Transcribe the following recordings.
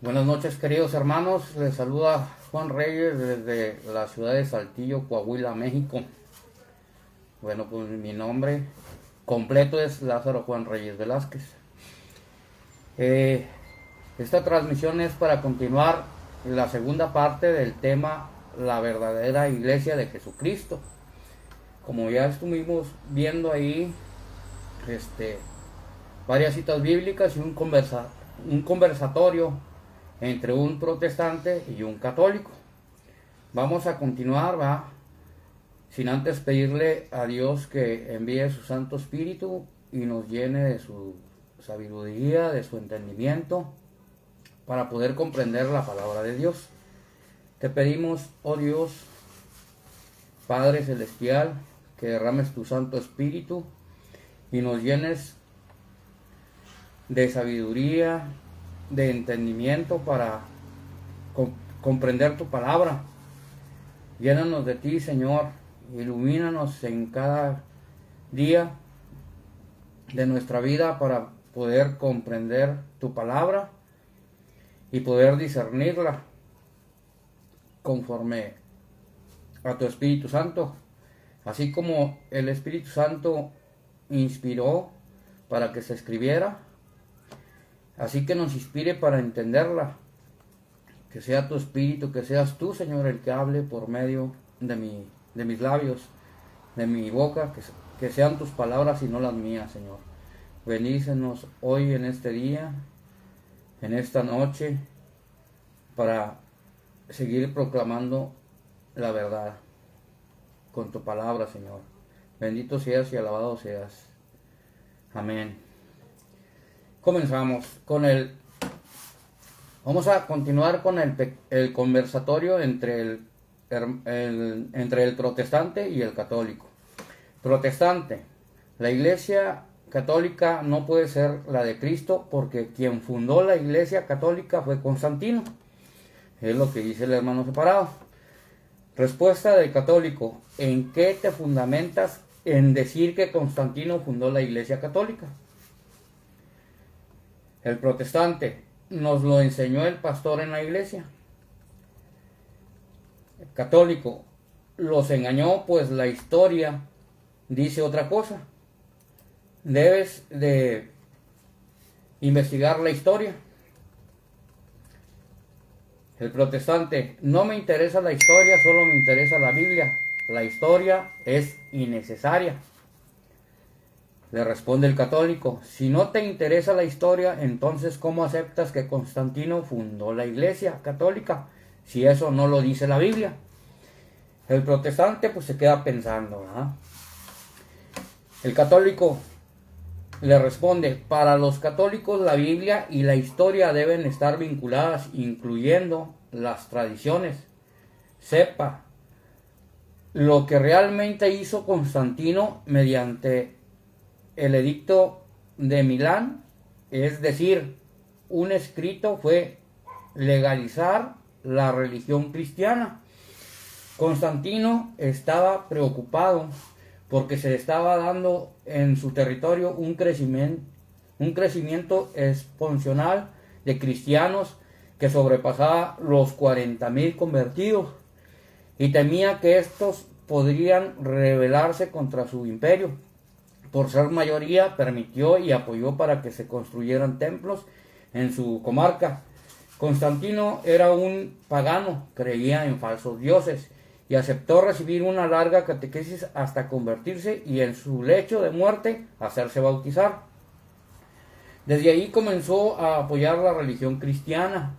Buenas noches, queridos hermanos. Les saluda Juan Reyes desde la ciudad de Saltillo, Coahuila, México. Bueno, pues mi nombre completo es Lázaro Juan Reyes Velázquez. Eh, esta transmisión es para continuar la segunda parte del tema La verdadera iglesia de Jesucristo. Como ya estuvimos viendo ahí, varias citas bíblicas y un conversatorio entre un protestante y un católico. Vamos a continuar, sin antes pedirle a Dios que envíe su Santo Espíritu y nos llene de su sabiduría, de su entendimiento, para poder comprender la palabra de Dios. Te pedimos, oh Dios, Padre Celestial, que derrames tu Santo Espíritu y nos llenes de sabiduría, de entendimiento para comprender tu palabra. Llénanos de ti, Señor, ilumínanos en cada día de nuestra vida para poder comprender tu palabra y poder discernirla conforme a tu Espíritu Santo, así como el Espíritu Santo inspiró para que se escribiera, así que nos inspire para entenderla. Que sea tu Espíritu, que seas tú, Señor, el que hable por medio de mis labios, de mi boca, que sean tus palabras y no las mías, Señor. Bendícenos hoy en este día, en esta noche, para seguir proclamando la verdad con tu palabra, Señor. Bendito seas y alabado seas. Amén. Comenzamos con Vamos a continuar con el conversatorio entre el protestante y el católico. Protestante. La iglesia católica no puede ser la de Cristo porque quien fundó la iglesia católica fue Constantino. Es lo que dice el hermano separado. Respuesta del católico. ¿En qué te fundamentas en decir que Constantino fundó la iglesia católica? El protestante. Nos lo enseñó el pastor en la iglesia. El católico. Los engañó, pues la historia dice otra cosa. Debes de investigar la historia. El protestante. No me interesa la historia, solo me interesa la Biblia. La historia es innecesaria. Le responde el católico, si no te interesa la historia, entonces ¿cómo aceptas que Constantino fundó la iglesia católica? Si eso no lo dice la Biblia. El protestante pues se queda pensando, ¿verdad? El católico le responde, para los católicos la Biblia y la historia deben estar vinculadas, incluyendo las tradiciones. Sepa lo que realmente hizo Constantino mediante el edicto de Milán, es decir, un escrito, fue legalizar la religión cristiana. Constantino estaba preocupado porque se estaba dando en su territorio un crecimiento exponencial de cristianos que sobrepasaba los 40,000 convertidos y temía que estos podrían rebelarse contra su imperio. Por ser mayoría, permitió y apoyó para que se construyeran templos en su comarca. Constantino era un pagano, creía en falsos dioses y aceptó recibir una larga catequesis hasta convertirse y en su lecho de muerte hacerse bautizar. Desde ahí comenzó a apoyar la religión cristiana,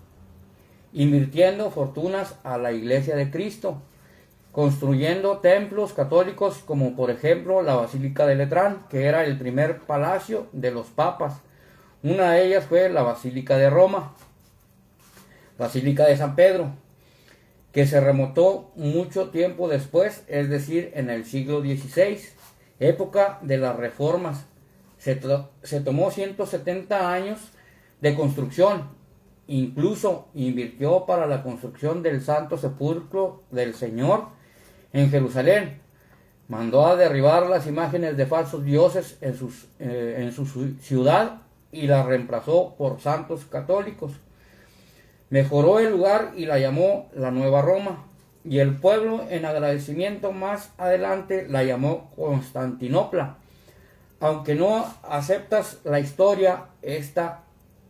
invirtiendo fortunas a la Iglesia de Cristo, construyendo templos católicos como por ejemplo la Basílica de Letrán, que era el primer palacio de los papas. Una de ellas fue la Basílica de Roma, Basílica de San Pedro, que se remontó mucho tiempo después, es decir, en el siglo XVI, época de las reformas. Se tomó 170 años de construcción. Incluso invirtió para la construcción del Santo Sepulcro del Señor en Jerusalén. Mandó a derribar las imágenes de falsos dioses en su ciudad y las reemplazó por santos católicos. Mejoró el lugar y la llamó la Nueva Roma. Y el pueblo, en agradecimiento, más adelante la llamó Constantinopla. Aunque no aceptas la historia, esta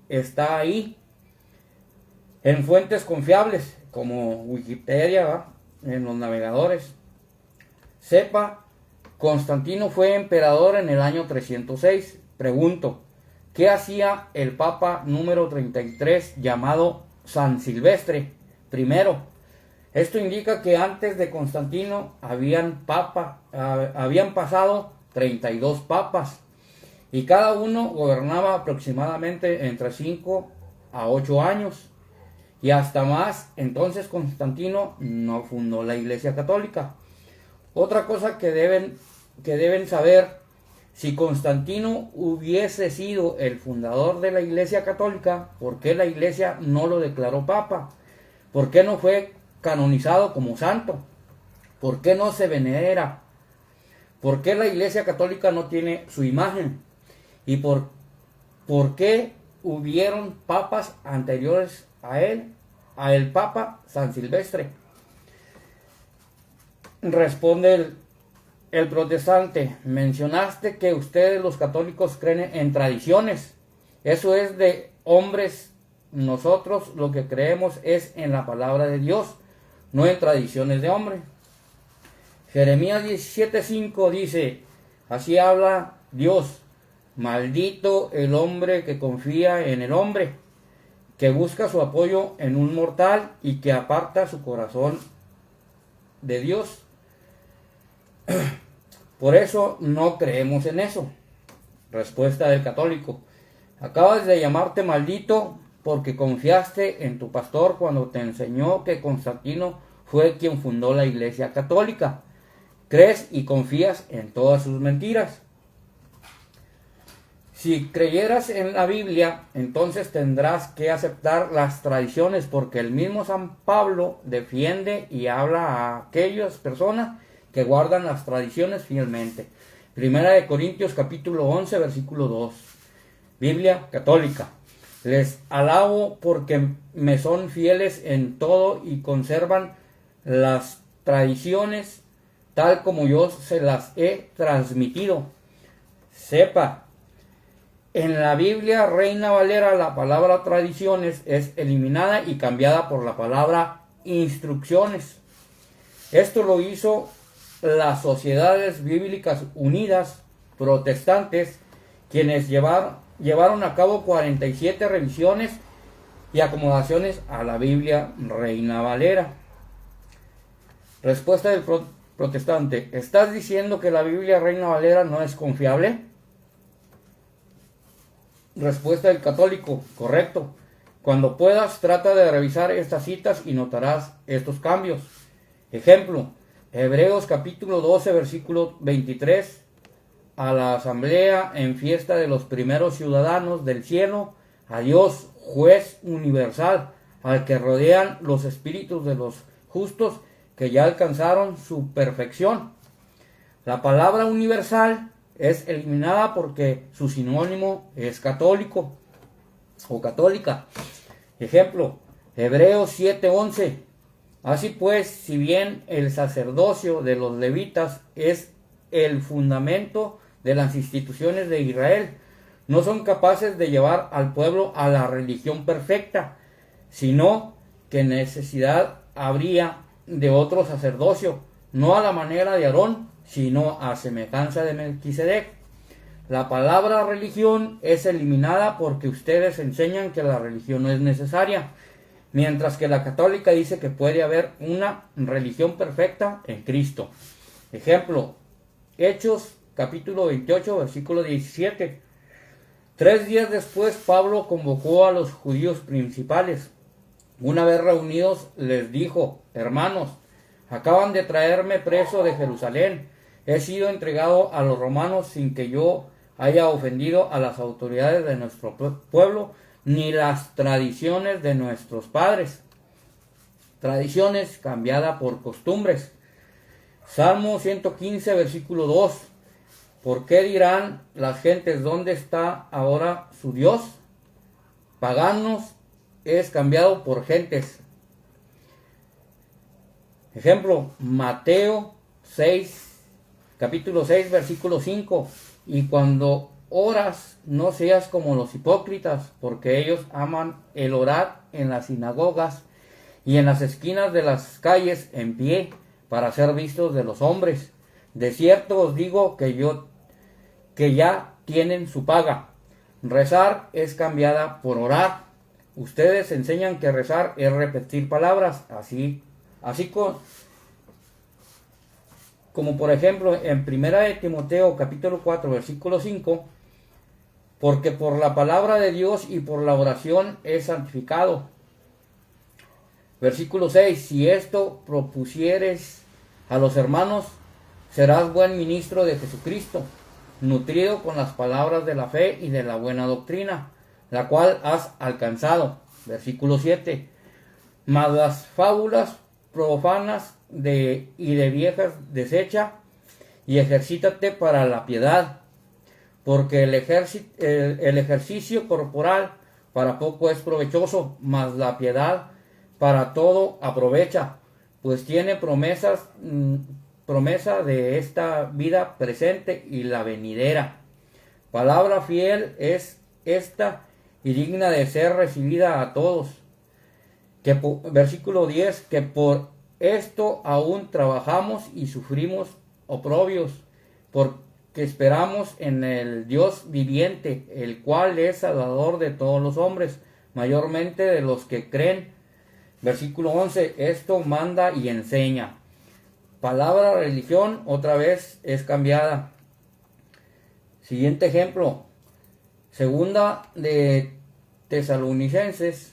está ahí en fuentes confiables como Wikipedia, ¿va?, en los navegadores. Sepa, Constantino fue emperador en el año 306. Pregunto, ¿qué hacía el Papa número 33 llamado San Silvestre I? Esto indica que antes de Constantino habían pasado 32 papas y cada uno gobernaba aproximadamente entre 5 a 8 años y hasta más. Entonces Constantino no fundó la Iglesia Católica. Otra cosa que deben saber: si Constantino hubiese sido el fundador de la Iglesia Católica, ¿por qué la Iglesia no lo declaró papa? ¿Por qué no fue canonizado como santo? ¿Por qué no se venera? ¿Por qué la Iglesia Católica no tiene su imagen? ¿Y por qué hubieron papas anteriores a él, a el Papa San Silvestre? Responde el protestante: mencionaste que ustedes los católicos creen en tradiciones. Eso es de hombres. Nosotros lo que creemos es en la palabra de Dios, no en tradiciones de hombre. Jeremías 17:5 dice: así habla Dios, maldito el hombre que confía en el hombre, que busca su apoyo en un mortal y que aparta su corazón de Dios. Por eso no creemos en eso. Respuesta del católico: acabas de llamarte maldito porque confiaste en tu pastor cuando te enseñó que Constantino fue quien fundó la Iglesia Católica. Crees y confías en todas sus mentiras. Si creyeras en la Biblia, entonces tendrás que aceptar las tradiciones, porque el mismo San Pablo defiende y habla a aquellas personas que guardan las tradiciones fielmente. Primera de Corintios capítulo 11 versículo 2. Biblia católica: les alabo porque me son fieles en todo y conservan las tradiciones tal como yo se las he transmitido. Sepa, en la Biblia Reina Valera la palabra tradiciones es eliminada y cambiada por la palabra instrucciones. Esto lo hizo las Sociedades Bíblicas Unidas protestantes, quienes llevaron a cabo 47 revisiones y acomodaciones a la Biblia Reina Valera. Respuesta del protestante: ¿estás diciendo que la Biblia Reina Valera no es confiable? Respuesta del católico: correcto. Cuando puedas, trata de revisar estas citas y notarás estos cambios. Ejemplo: Hebreos capítulo 12 versículo 23. A la asamblea en fiesta de los primeros ciudadanos del cielo, a Dios, juez universal, al que rodean los espíritus de los justos que ya alcanzaron su perfección. La palabra universal es eliminada porque su sinónimo es católico o católica. Ejemplo: Hebreos 7:11. Así pues, si bien el sacerdocio de los levitas es el fundamento de las instituciones de Israel, no son capaces de llevar al pueblo a la religión perfecta, sino que necesidad habría de otro sacerdocio, no a la manera de Aarón, sino a semejanza de Melquisedec. La palabra religión es eliminada porque ustedes enseñan que la religión no es necesaria, mientras que la católica dice que puede haber una religión perfecta en Cristo. Ejemplo: Hechos capítulo 28 versículo 17. 3 días después Pablo convocó a los judíos principales. Una vez reunidos les dijo: hermanos, acaban de traerme preso de Jerusalén. He sido entregado a los romanos sin que yo haya ofendido a las autoridades de nuestro pueblo ni las tradiciones de nuestros padres. Tradiciones cambiada por costumbres. Salmo 115 versículo 2. ¿Por qué dirán las gentes: ¿dónde está ahora su Dios? Paganos es cambiado por gentes. Ejemplo, Mateo 6, capítulo 6, versículo 5. Y cuando oras, no seas como los hipócritas, porque ellos aman el orar en las sinagogas y en las esquinas de las calles en pie, para ser vistos de los hombres. De cierto os digo que ya tienen su paga. Rezar es cambiada por orar. Ustedes enseñan que rezar es repetir palabras, así como por ejemplo en 1 de Timoteo capítulo 4 versículo 5, porque por la palabra de Dios y por la oración es santificado. Versículo 6, si esto propusieres a los hermanos, serás buen ministro de Jesucristo, nutrido con las palabras de la fe y de la buena doctrina, la cual has alcanzado. Versículo 7, mas las fábulas profanas y de viejas desecha, y ejercítate para la piedad, porque el ejercicio corporal para poco es provechoso, mas la piedad para todo aprovecha, pues tiene promesa de esta vida presente y la venidera. Palabra fiel es esta y digna de ser recibida a todos. Versículo 10, que por esto aún trabajamos y sufrimos oprobios, porque esperamos en el Dios viviente, el cual es salvador de todos los hombres, mayormente de los que creen. Versículo 11, esto manda y enseña. Palabra religión otra vez es cambiada. Siguiente ejemplo, segunda de Tesalonicenses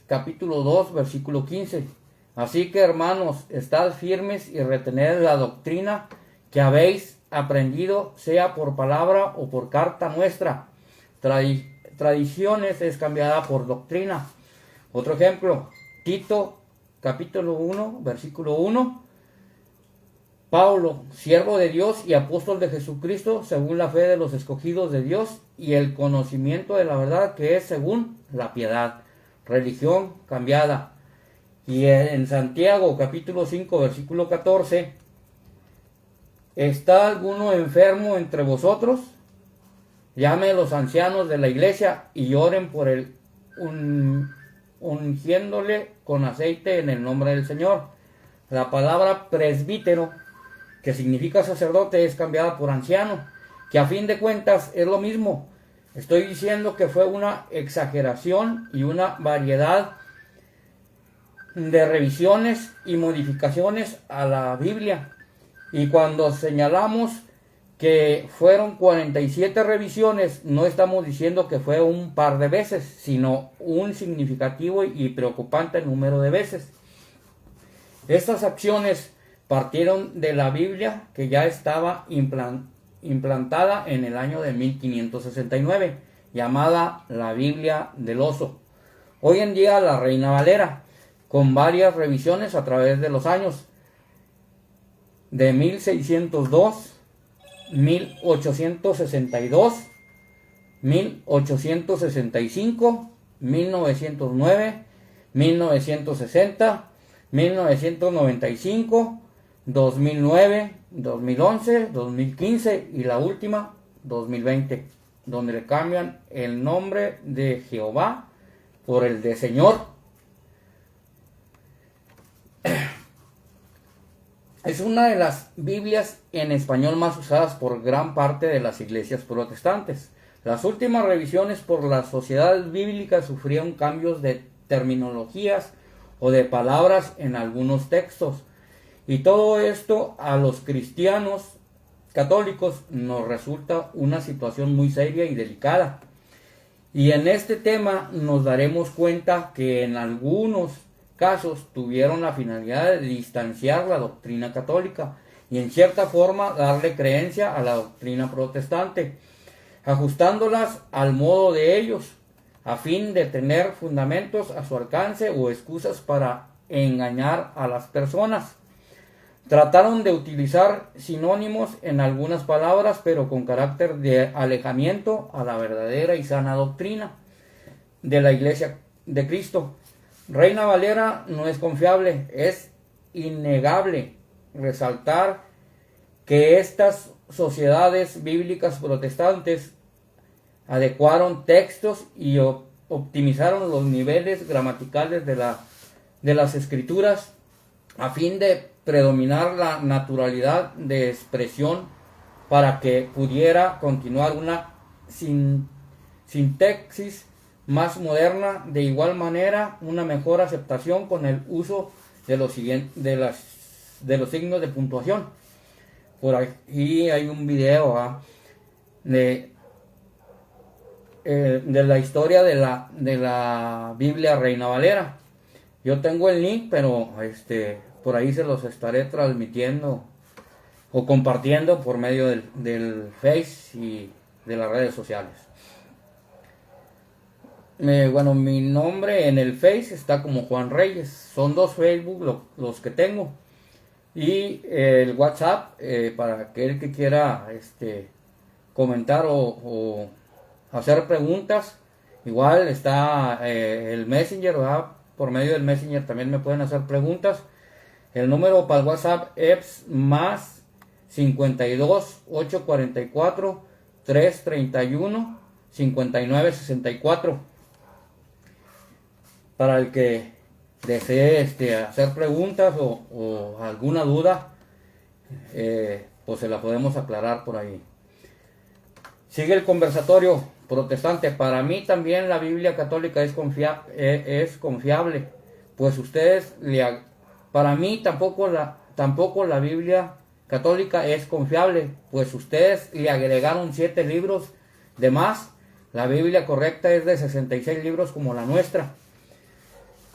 capítulo 2 versículo 15. Así que hermanos, estad firmes y retened la doctrina que habéis aprendido, sea por palabra o por carta nuestra. Tradiciones es cambiada por doctrina. Otro ejemplo, Tito capítulo 1 versículo 1. Pablo, siervo de Dios y apóstol de Jesucristo, según la fe de los escogidos de Dios y el conocimiento de la verdad, que es según la piedad. Religión cambiada. Y en Santiago capítulo 5 versículo 14, ¿está alguno enfermo entre vosotros? Llame a los ancianos de la iglesia y oren por él, ungiéndole con aceite en el nombre del Señor. La palabra presbítero, que significa sacerdote, es cambiada por anciano, que a fin de cuentas es lo mismo. Estoy diciendo que fue una exageración y una variedad de revisiones y modificaciones a la Biblia. Y cuando señalamos que fueron 47 revisiones, no estamos diciendo que fue un par de veces, sino un significativo y preocupante número de veces. Estas acciones partieron de la Biblia, que ya estaba implantada en el año de 1569, llamada la Biblia del Oso. Hoy en día la Reina Valera, con varias revisiones a través de los años, de 1602, 1862, 1865, 1909, 1960, 1995, 2009, 2011, 2015 y la última 2020, donde le cambian el nombre de Jehová por el de Señor. Es una de las Biblias en español más usadas por gran parte de las iglesias protestantes. Las últimas revisiones por las sociedades bíblicas sufrieron cambios de terminologías o de palabras en algunos textos. Y todo esto a los cristianos católicos nos resulta una situación muy seria y delicada. Y en este tema nos daremos cuenta que en algunos casos tuvieron la finalidad de distanciar la doctrina católica y en cierta forma darle creencia a la doctrina protestante, ajustándolas al modo de ellos, a fin de tener fundamentos a su alcance o excusas para engañar a las personas. Trataron de utilizar sinónimos en algunas palabras, pero con carácter de alejamiento a la verdadera y sana doctrina de la Iglesia de Cristo. Reina Valera no es confiable, es innegable resaltar que estas sociedades bíblicas protestantes adecuaron textos y optimizaron los niveles gramaticales de las escrituras a fin de predominar la naturalidad de expresión para que pudiera continuar una sintaxis más moderna, de igual manera una mejor aceptación con el uso de los signos de puntuación. Por aquí hay un video de la historia de la Biblia Reina Valera. Yo tengo el link, pero por ahí se los estaré transmitiendo o compartiendo por medio del Face y de las redes sociales. Bueno, mi nombre en el Face está como Juan Reyes. Son 2 Facebook los que tengo. Y el WhatsApp, para aquel que quiera comentar o hacer preguntas. Igual está el Messenger, ¿verdad? Por medio del Messenger también me pueden hacer preguntas. El número para el WhatsApp es más 52 844 331 5964. Para el que desee hacer preguntas o alguna duda, pues se la podemos aclarar por ahí. Sigue el conversatorio protestante. Para mí también la Biblia católica es confiable, pues ustedes para mí tampoco la Biblia católica es confiable, pues ustedes le agregaron 7 libros de más. La Biblia correcta es de 66 libros como la nuestra.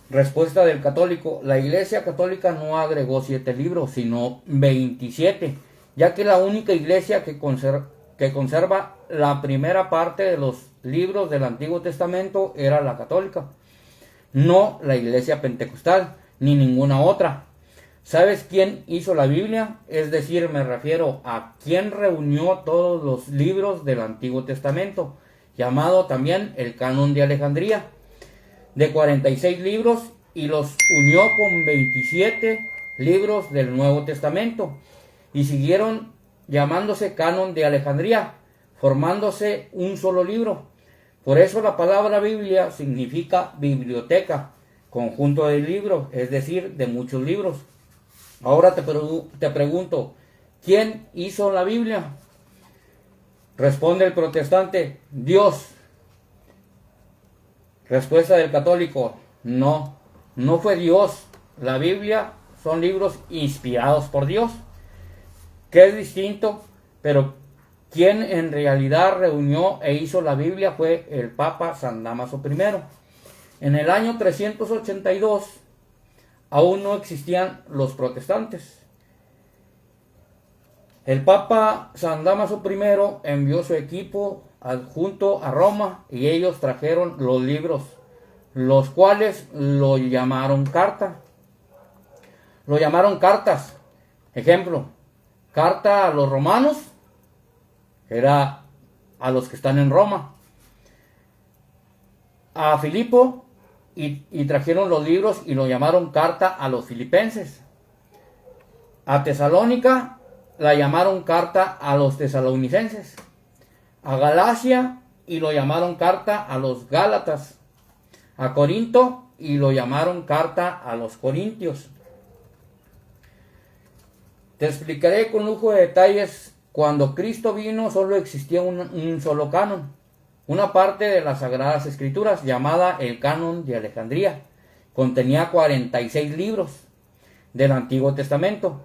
Respuesta del católico: la Iglesia católica no agregó 7 libros, sino 27, ya que la única iglesia que conserva la primera parte de los libros del Antiguo Testamento era la católica, no la Iglesia pentecostal ni ninguna otra. ¿Sabes quién hizo la Biblia? Es decir, me refiero a quien reunió todos los libros del Antiguo Testamento, llamado también el Canon de Alejandría, de 46 libros, y los unió con 27 libros del Nuevo Testamento, y siguieron llamándose Canon de Alejandría, formándose un solo libro. Por eso la palabra Biblia significa biblioteca, conjunto de libros, es decir, de muchos libros. Ahora te pregunto, ¿quién hizo la Biblia? Responde el protestante: Dios. Respuesta del católico: no fue Dios. La Biblia son libros inspirados por Dios, que es distinto, pero quien en realidad reunió e hizo la Biblia fue el Papa San Dámaso I. En el año 382 aún no existían los protestantes. El Papa San Dámaso I envió su equipo adjunto a Roma y ellos trajeron los libros, los cuales lo llamaron carta. Lo llamaron cartas. Ejemplo: carta a los romanos era a los que están en Roma. A Filipo y trajeron los libros y lo llamaron carta a los filipenses. A Tesalónica la llamaron carta a los tesalonicenses. A Galacia y lo llamaron carta a los gálatas. A Corinto y lo llamaron carta a los corintios. Te explicaré con lujo de detalles. Cuando Cristo vino solo existía un solo canon, una parte de las Sagradas Escrituras llamada el Canon de Alejandría. Contenía 46 libros del Antiguo Testamento.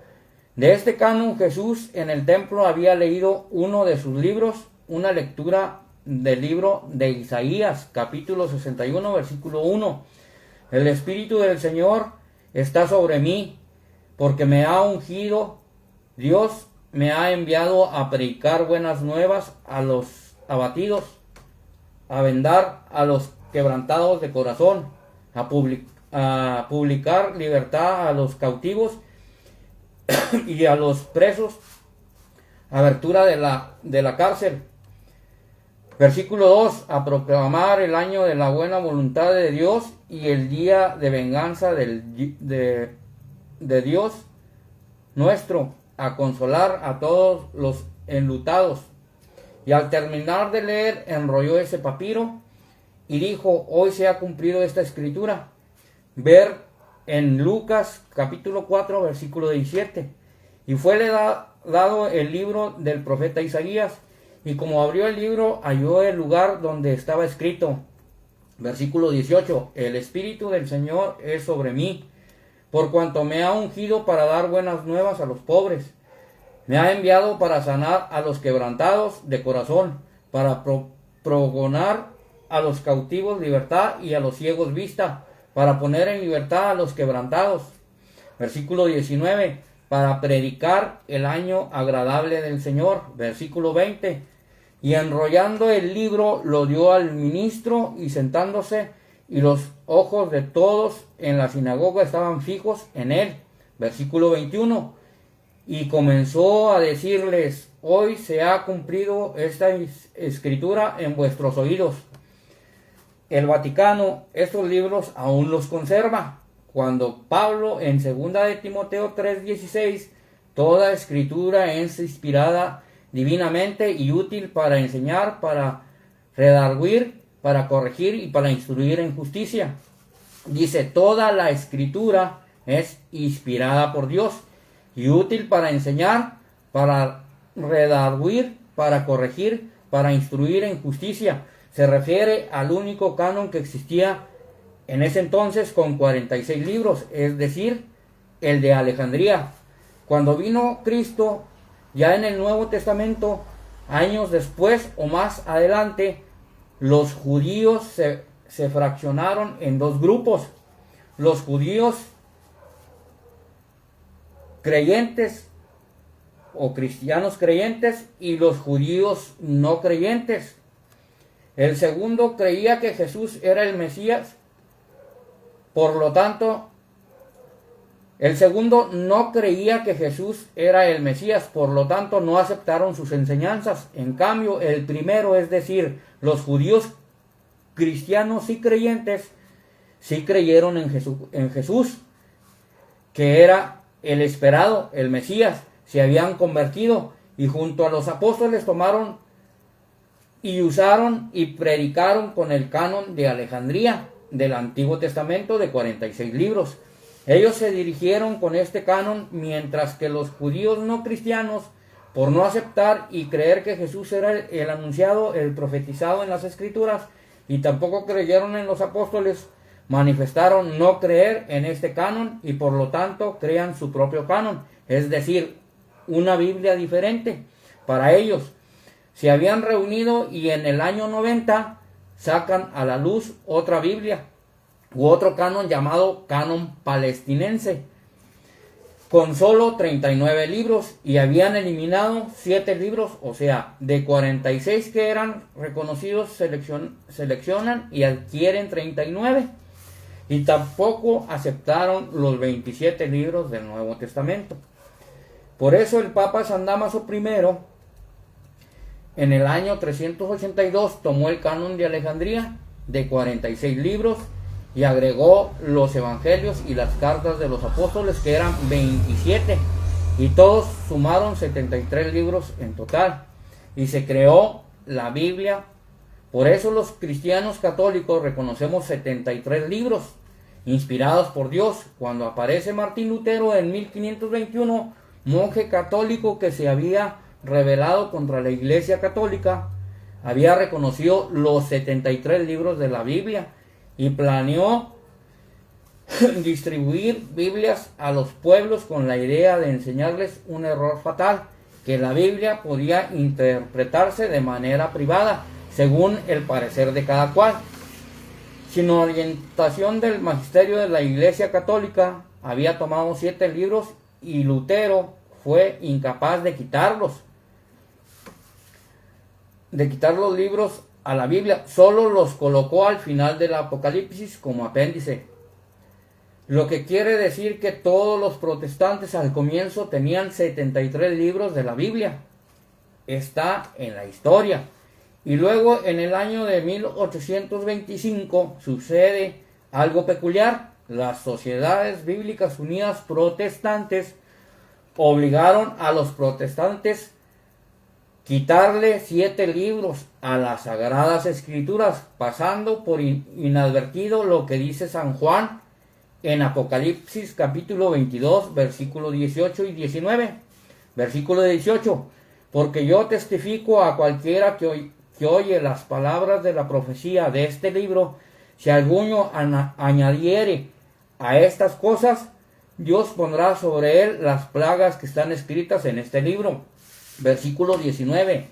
De este canon, Jesús en el templo había leído uno de sus libros, una lectura del libro de Isaías, capítulo 61, versículo 1. El Espíritu del Señor está sobre mí, porque me ha ungido. Dios me ha enviado a predicar buenas nuevas a los abatidos, a vendar a los quebrantados de corazón, a publicar libertad a los cautivos y a los presos abertura de la cárcel. Versículo 2, a proclamar el año de la buena voluntad de Dios y el día de venganza de Dios nuestro, a consolar a todos los enlutados. Y al terminar de leer, enrolló ese papiro y dijo: hoy se ha cumplido esta escritura. Ver en Lucas capítulo 4 versículo 17. Y fuele dado el libro del profeta Isaías, y como abrió el libro, halló el lugar donde estaba escrito. Versículo 18. El Espíritu del Señor es sobre mí, por cuanto me ha ungido para dar buenas nuevas a los pobres. Me ha enviado para sanar a los quebrantados de corazón, para pregonar a los cautivos libertad y a los ciegos vista, para poner en libertad a los quebrantados. Versículo 19. Para predicar el año agradable del Señor. Versículo 20. Y enrollando el libro lo dio al ministro, y sentándose, y los ojos de todos en la sinagoga estaban fijos en él. Versículo 21. Y comenzó a decirles: hoy se ha cumplido esta escritura en vuestros oídos. El Vaticano estos libros aún los conserva. Cuando Pablo en 2 de Timoteo 3:16, toda escritura es inspirada divinamente y útil para enseñar, para redarguir, para corregir y para instruir en justicia. Dice: toda la escritura es inspirada por Dios y útil para enseñar, para redarguir, para corregir, para instruir en justicia. Se refiere al único canon que existía en ese entonces, con 46 libros, es decir, el de Alejandría. Cuando vino Cristo, ya en el Nuevo Testamento, años después o más adelante, los judíos se fraccionaron en dos grupos: los judíos creyentes o cristianos creyentes y los judíos no creyentes. El segundo creía que Jesús era el Mesías, por lo tanto, el segundo no creía que Jesús era el Mesías, por lo tanto no aceptaron sus enseñanzas. En cambio, el primero, es decir, los judíos cristianos y creyentes, sí creyeron en Jesús, que era el esperado, el Mesías. Se habían convertido y junto a los apóstoles tomaron y usaron y predicaron con el canon de Alejandría del Antiguo Testamento de 46 libros. Ellos se dirigieron con este canon, mientras que los judíos no cristianos, por no aceptar y creer que Jesús era el anunciado, el profetizado en las Escrituras, y tampoco creyeron en los apóstoles, manifestaron no creer en este canon y por lo tanto crean su propio canon, es decir, una Biblia diferente. Para ellos se habían reunido y en el año 90 sacan a la luz otra Biblia u otro canon llamado canon palestinense, con solo 39 libros, y habían eliminado 7 libros, o sea, de 46 que eran reconocidos seleccionan y adquieren 39, y tampoco aceptaron los 27 libros del Nuevo Testamento. Por eso el Papa San Dámaso I, en el año 382, tomó el canon de Alejandría de 46 libros y agregó los evangelios y las cartas de los apóstoles, que eran 27, y todos sumaron 73 libros en total, y se creó la Biblia. Por eso los cristianos católicos reconocemos 73 libros inspirados por Dios. Cuando aparece Martín Lutero en 1521, monje católico que se había rebelado contra la Iglesia Católica, había reconocido los 73 libros de la Biblia y planeó distribuir Biblias a los pueblos con la idea de enseñarles un error fatal: que la Biblia podía interpretarse de manera privada, según el parecer de cada cual. Sin orientación del magisterio de la Iglesia Católica, había tomado 7 libros y Lutero fue incapaz de quitar los libros a la Biblia. Solo los colocó al final del Apocalipsis como apéndice. lo que quiere decir que todos los protestantes al comienzo tenían 73 libros de la Biblia. Está en la historia. Y luego en el año de 1825 sucede algo peculiar. Las Sociedades Bíblicas Unidas Protestantes obligaron a los protestantes quitarle 7 libros a las Sagradas Escrituras, pasando por inadvertido lo que dice San Juan en Apocalipsis capítulo 22, versículo 18 y 19. Versículo 18. Porque yo testifico a cualquiera que oye las palabras de la profecía de este libro, si alguno añadiere a estas cosas, Dios pondrá sobre él las plagas que están escritas en este libro. Versículo 19.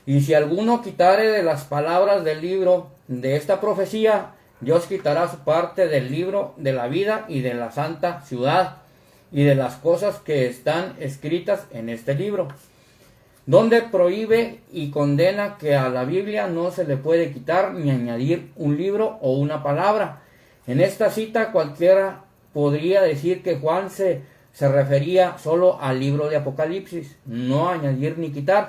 Y si alguno quitare de las palabras del libro de esta profecía, Dios quitará su parte del libro de la vida y de la santa ciudad y de las cosas que están escritas en este libro, donde prohíbe y condena que a la Biblia no se le puede quitar ni añadir un libro o una palabra. En esta cita cualquiera podría decir que Juan se refería solo al libro de Apocalipsis, no añadir ni quitar.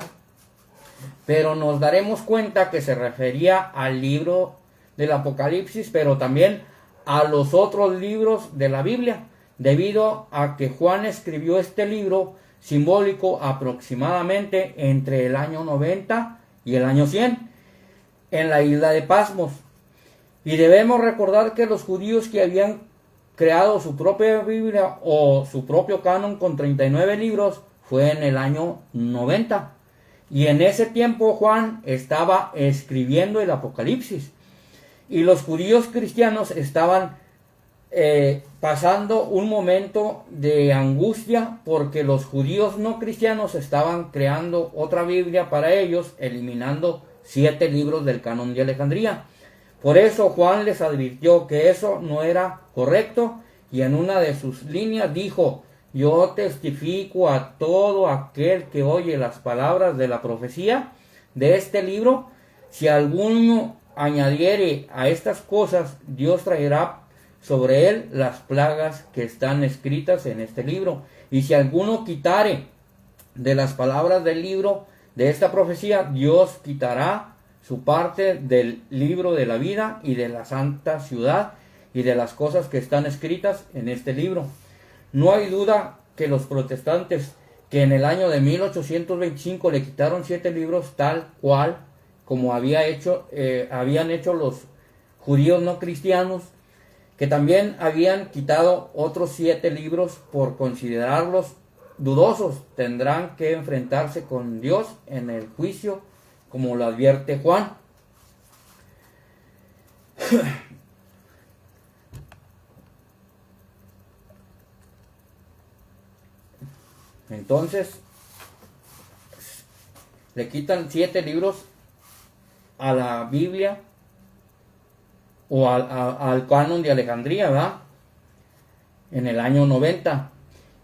Pero nos daremos cuenta que se refería al libro del Apocalipsis, pero también a los otros libros de la Biblia, debido a que Juan escribió este libro simbólico aproximadamente entre el año 90 y el año 100 en la isla de Patmos. Y debemos recordar que los judíos que habían creado su propia Biblia o su propio canon con 39 libros fue en el año 90. Y en ese tiempo Juan estaba escribiendo el Apocalipsis. Y los judíos cristianos estaban pasando un momento de angustia porque los judíos no cristianos estaban creando otra Biblia para ellos, eliminando 7 libros del canon de Alejandría. Por eso Juan les advirtió que eso no era correcto y en una de sus líneas dijo: yo testifico a todo aquel que oye las palabras de la profecía de este libro, si alguno añadiere a estas cosas, Dios traerá sobre él las plagas que están escritas en este libro. Y si alguno quitare de las palabras del libro de esta profecía, Dios quitará su parte del libro de la vida y de la santa ciudad y de las cosas que están escritas en este libro. No hay duda que los protestantes que en el año de 1825 le quitaron 7 libros tal cual como habían hecho los judíos no cristianos, que también habían quitado otros 7 libros por considerarlos dudosos, tendrán que enfrentarse con Dios en el juicio, como lo advierte Juan. Entonces, le quitan 7 libros a la Biblia o al canon de Alejandría, ¿verdad? En el año 90.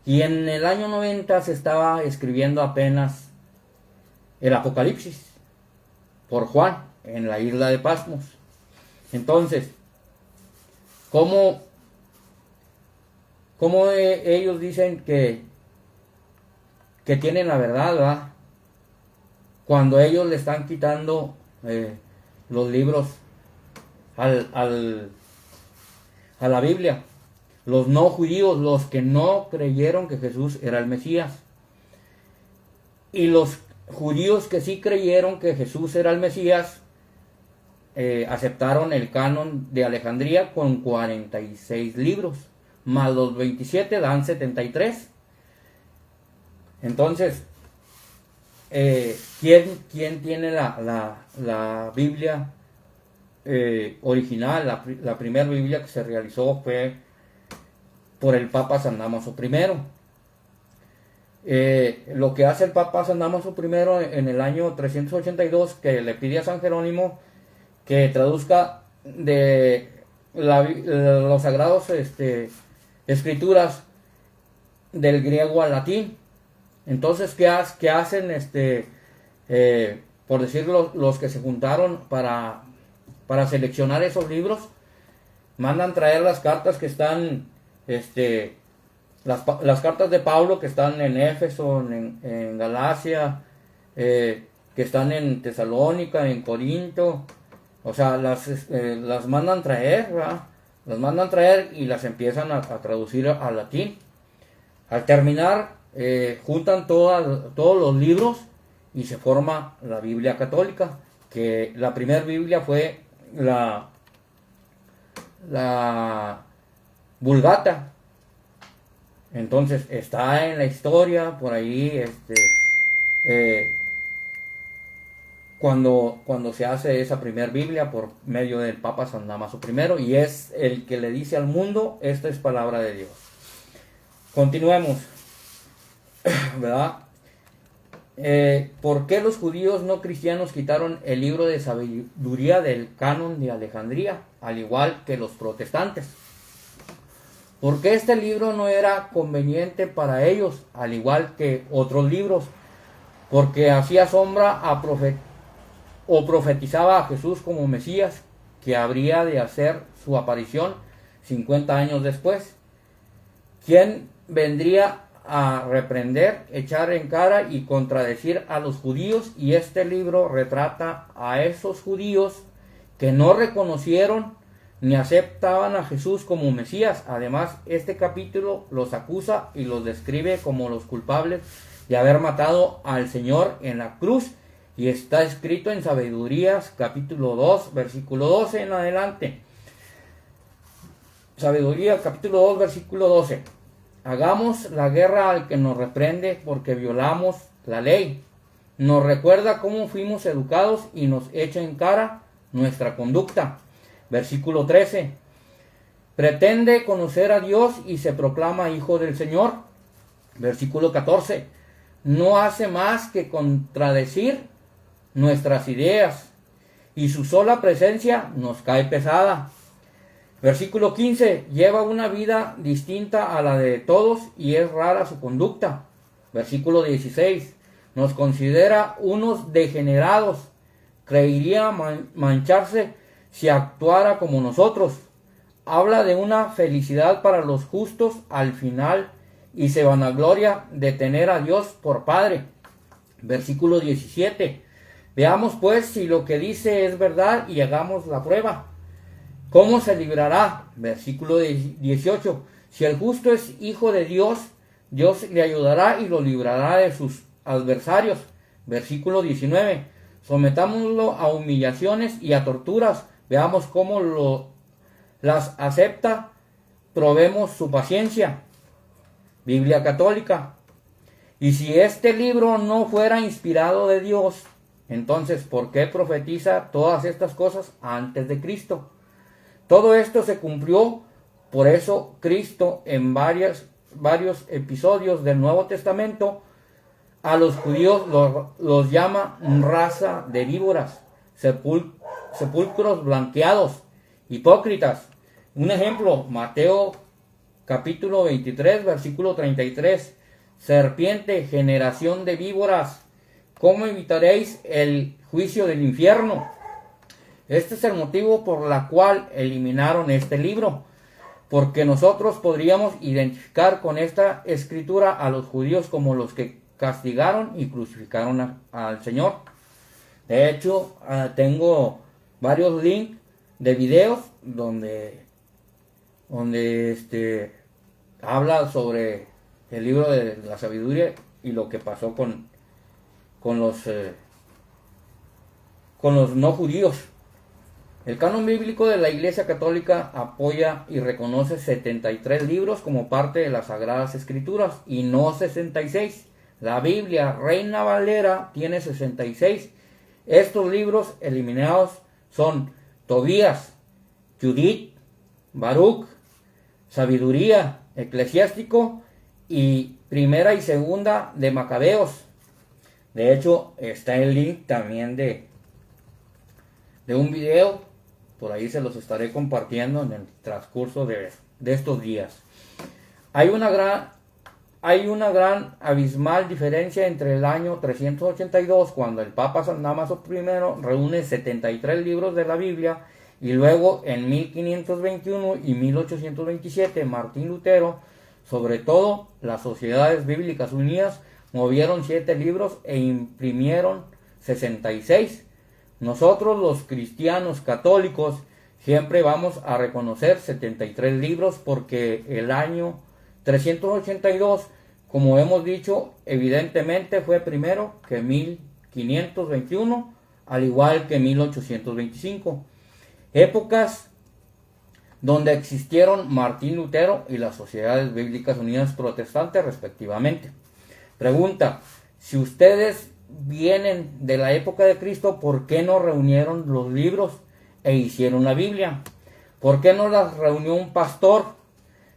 Y en el año 90 se estaba escribiendo apenas el Apocalipsis por Juan en la isla de Patmos. Entonces, ¿cómo ellos dicen que tienen la verdad, ¿verdad? Cuando ellos le están quitando los libros a la Biblia? Los no judíos, los que no creyeron que Jesús era el Mesías. Y los judíos que sí creyeron que Jesús era el Mesías, aceptaron el canon de Alejandría con 46 libros, más los 27 dan 73. Entonces, ¿quién tiene la Biblia original? La primera Biblia que se realizó fue por el Papa San Dámaso I. Lo que hace el Papa San Dámaso I en el año 382, que le pide a San Jerónimo que traduzca de los sagrados escrituras del griego al latín. Entonces, ¿qué hacen por decirlo, los que se juntaron para seleccionar esos libros? Mandan traer las cartas que están las cartas de Pablo que están en Éfeso, en Galacia, que están en Tesalónica, en Corinto, o sea, las mandan traer, ¿verdad? Las mandan traer y las empiezan a traducir al latín. Al terminar, juntan todos los libros y se forma la Biblia católica, que la primera Biblia fue la Vulgata. Entonces está en la historia por ahí, cuando se hace esa primera Biblia por medio del Papa San Damaso I, y es el que le dice al mundo: esta es palabra de Dios. Continuemos, ¿verdad? ¿Por qué los judíos no cristianos quitaron el libro de sabiduría del canon de Alejandría, al igual que los protestantes? Porque este libro no era conveniente para ellos, al igual que otros libros, porque hacía sombra o profetizaba a Jesús como Mesías, que habría de hacer su aparición 50 años después, quien vendría a reprender, echar en cara y contradecir a los judíos. Y este libro retrata a esos judíos que no reconocieron ni aceptaban a Jesús como Mesías. Además, este capítulo los acusa y los describe como los culpables de haber matado al Señor en la cruz, y está escrito en Sabidurías capítulo 2, versículo 12 en adelante. Sabiduría capítulo 2, versículo 12. Hagamos la guerra al que nos reprende porque violamos la ley. Nos recuerda cómo fuimos educados y nos echa en cara nuestra conducta. Versículo 13. Pretende conocer a Dios y se proclama hijo del Señor. Versículo 14. No hace más que contradecir nuestras ideas y su sola presencia nos cae pesada. Versículo 15. Lleva una vida distinta a la de todos y es rara su conducta. Versículo 16. Nos considera unos degenerados. Creería mancharse si actuara como nosotros. Habla de una felicidad para los justos al final y se vanagloria de tener a Dios por Padre. Versículo 17. Veamos pues si lo que dice es verdad y hagamos la prueba. ¿Cómo se librará? Versículo 18. Si el justo es hijo de Dios, Dios le ayudará y lo librará de sus adversarios. Versículo 19. Sometámoslo a humillaciones y a torturas. Veamos cómo las acepta. Probemos su paciencia. Biblia católica. Y si este libro no fuera inspirado de Dios, entonces, ¿por qué profetiza todas estas cosas antes de Cristo? Todo esto se cumplió, por eso Cristo en varios episodios del Nuevo Testamento a los judíos los llama raza de víboras, sepulcros blanqueados, hipócritas. Un ejemplo, Mateo capítulo 23, versículo 33. Serpiente, generación de víboras, ¿cómo evitaréis el juicio del infierno? Este es el motivo por el cual eliminaron este libro, porque nosotros podríamos identificar con esta escritura a los judíos como los que castigaron y crucificaron al Señor. De hecho, tengo varios links de videos donde habla sobre el libro de la sabiduría y lo que pasó con los no judíos. El canon bíblico de la Iglesia Católica apoya y reconoce 73 libros como parte de las Sagradas Escrituras y no 66. La Biblia Reina Valera tiene 66. Estos libros eliminados son Tobías, Judith, Baruch, Sabiduría, Eclesiástico y Primera y Segunda de Macabeos. De hecho, está el link también de un video. Por ahí se los estaré compartiendo en el transcurso de estos días. Hay una gran abismal diferencia entre el año 382, cuando el Papa San Damaso I reúne 73 libros de la Biblia, y luego en 1521 y 1827 Martín Lutero, sobre todo las Sociedades Bíblicas Unidas, movieron 7 libros e imprimieron 66. Nosotros los cristianos católicos siempre vamos a reconocer 73 libros porque el año 382, como hemos dicho, evidentemente fue primero que 1521, al igual que 1825. Épocas donde existieron Martín Lutero y las Sociedades Bíblicas Unidas Protestantes respectivamente. Pregunta: si ustedes vienen de la época de Cristo, ¿por qué no reunieron los libros e hicieron la Biblia? ¿Por qué no las reunió un pastor?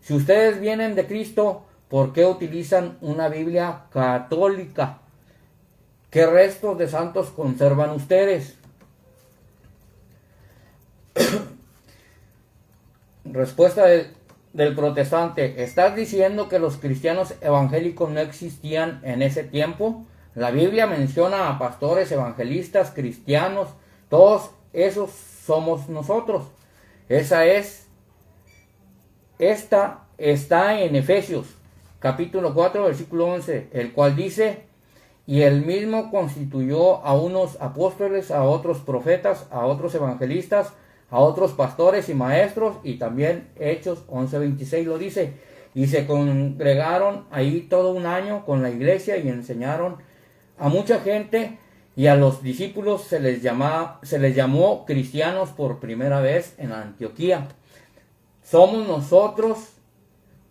Si ustedes vienen de Cristo, ¿por qué utilizan una Biblia católica? ¿Qué restos de santos conservan ustedes? Respuesta del protestante: ¿estás diciendo que los cristianos evangélicos no existían en ese tiempo? La Biblia menciona a pastores, evangelistas, cristianos, todos esos somos nosotros. Esta está en Efesios capítulo 4 versículo 11, el cual dice: y él mismo constituyó a unos apóstoles, a otros profetas, a otros evangelistas, a otros pastores y maestros. Y también Hechos 11:26 lo dice: y se congregaron ahí todo un año con la iglesia y enseñaron a mucha gente, y a los discípulos se les llamó cristianos por primera vez en Antioquía. Somos nosotros,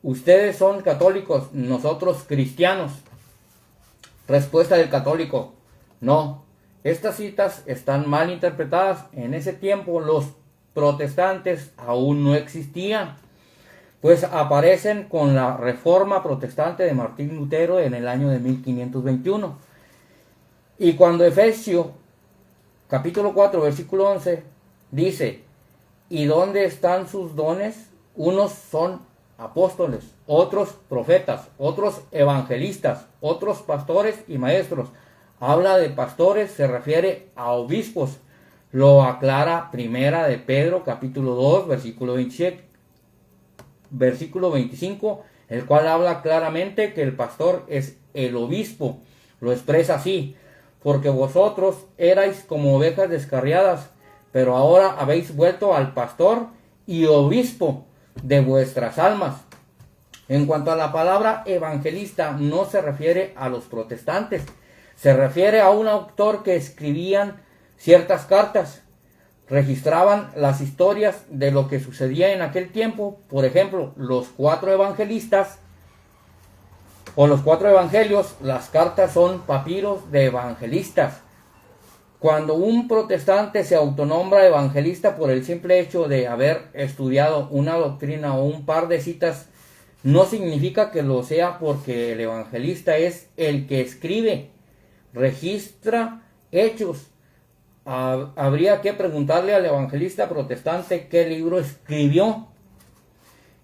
ustedes son católicos, nosotros cristianos. Respuesta del católico: no, estas citas están mal interpretadas. En ese tiempo los protestantes aún no existían, pues aparecen con la Reforma Protestante de Martín Lutero en el año de 1521. Y cuando Efesios capítulo 4 versículo 11 dice: ¿y dónde están sus dones? Unos son apóstoles, otros profetas, otros evangelistas, otros pastores y maestros. Habla de pastores, se refiere a obispos. Lo aclara primera de Pedro capítulo 2 versículo 27, versículo 25, el cual habla claramente que el pastor es el obispo. Lo expresa así: porque vosotros erais como ovejas descarriadas, pero ahora habéis vuelto al pastor y obispo de vuestras almas. En cuanto a la palabra evangelista, no se refiere a los protestantes, se refiere a un autor que escribían ciertas cartas, registraban las historias de lo que sucedía en aquel tiempo. Por ejemplo, los 4 evangelistas o los 4 evangelios, las cartas son papiros de evangelistas. Cuando un protestante se autonombra evangelista por el simple hecho de haber estudiado una doctrina o un par de citas, no significa que lo sea, porque el evangelista es el que escribe, registra hechos. Habría que preguntarle al evangelista protestante qué libro escribió.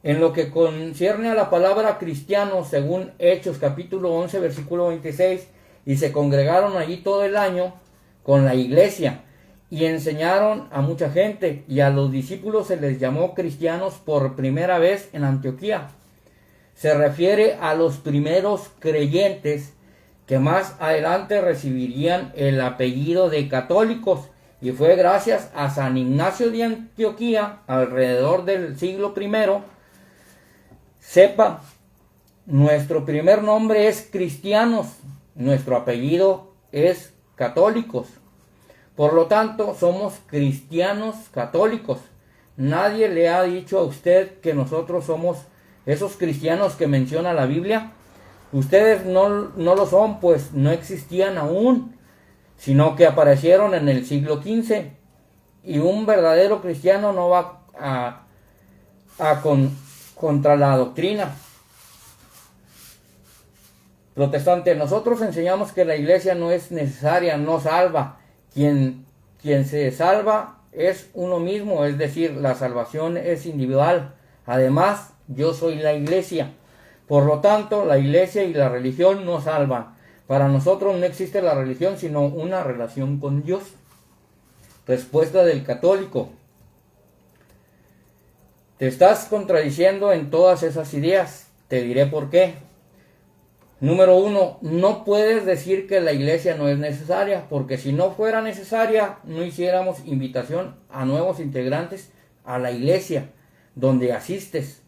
En lo que concierne a la palabra cristiano, según Hechos capítulo 11 versículo 26, y se congregaron allí todo el año con la iglesia y enseñaron a mucha gente, y a los discípulos se les llamó cristianos por primera vez en Antioquía. Se refiere a los primeros creyentes que más adelante recibirían el apellido de católicos, y fue gracias a San Ignacio de Antioquía alrededor del siglo I. Sepa, nuestro primer nombre es cristianos, nuestro apellido es católicos. Por lo tanto, somos cristianos católicos. Nadie le ha dicho a usted que nosotros somos esos cristianos que menciona la Biblia. Ustedes no lo son, pues no existían aún, sino que aparecieron en el siglo XV. Y un verdadero cristiano no va contra la doctrina protestante. Nosotros enseñamos que la iglesia no es necesaria, no salva. Quien se salva es uno mismo, es decir, la salvación es individual. Además, yo soy la iglesia. Por lo tanto, la iglesia y la religión no salvan. Para nosotros no existe la religión, sino una relación con Dios. Respuesta del católico: Te estás contradiciendo en todas esas ideas. Te diré por qué. Número 1, no puedes decir que la iglesia no es necesaria, porque si no fuera necesaria, no hiciéramos invitación a nuevos integrantes a la iglesia donde asistes,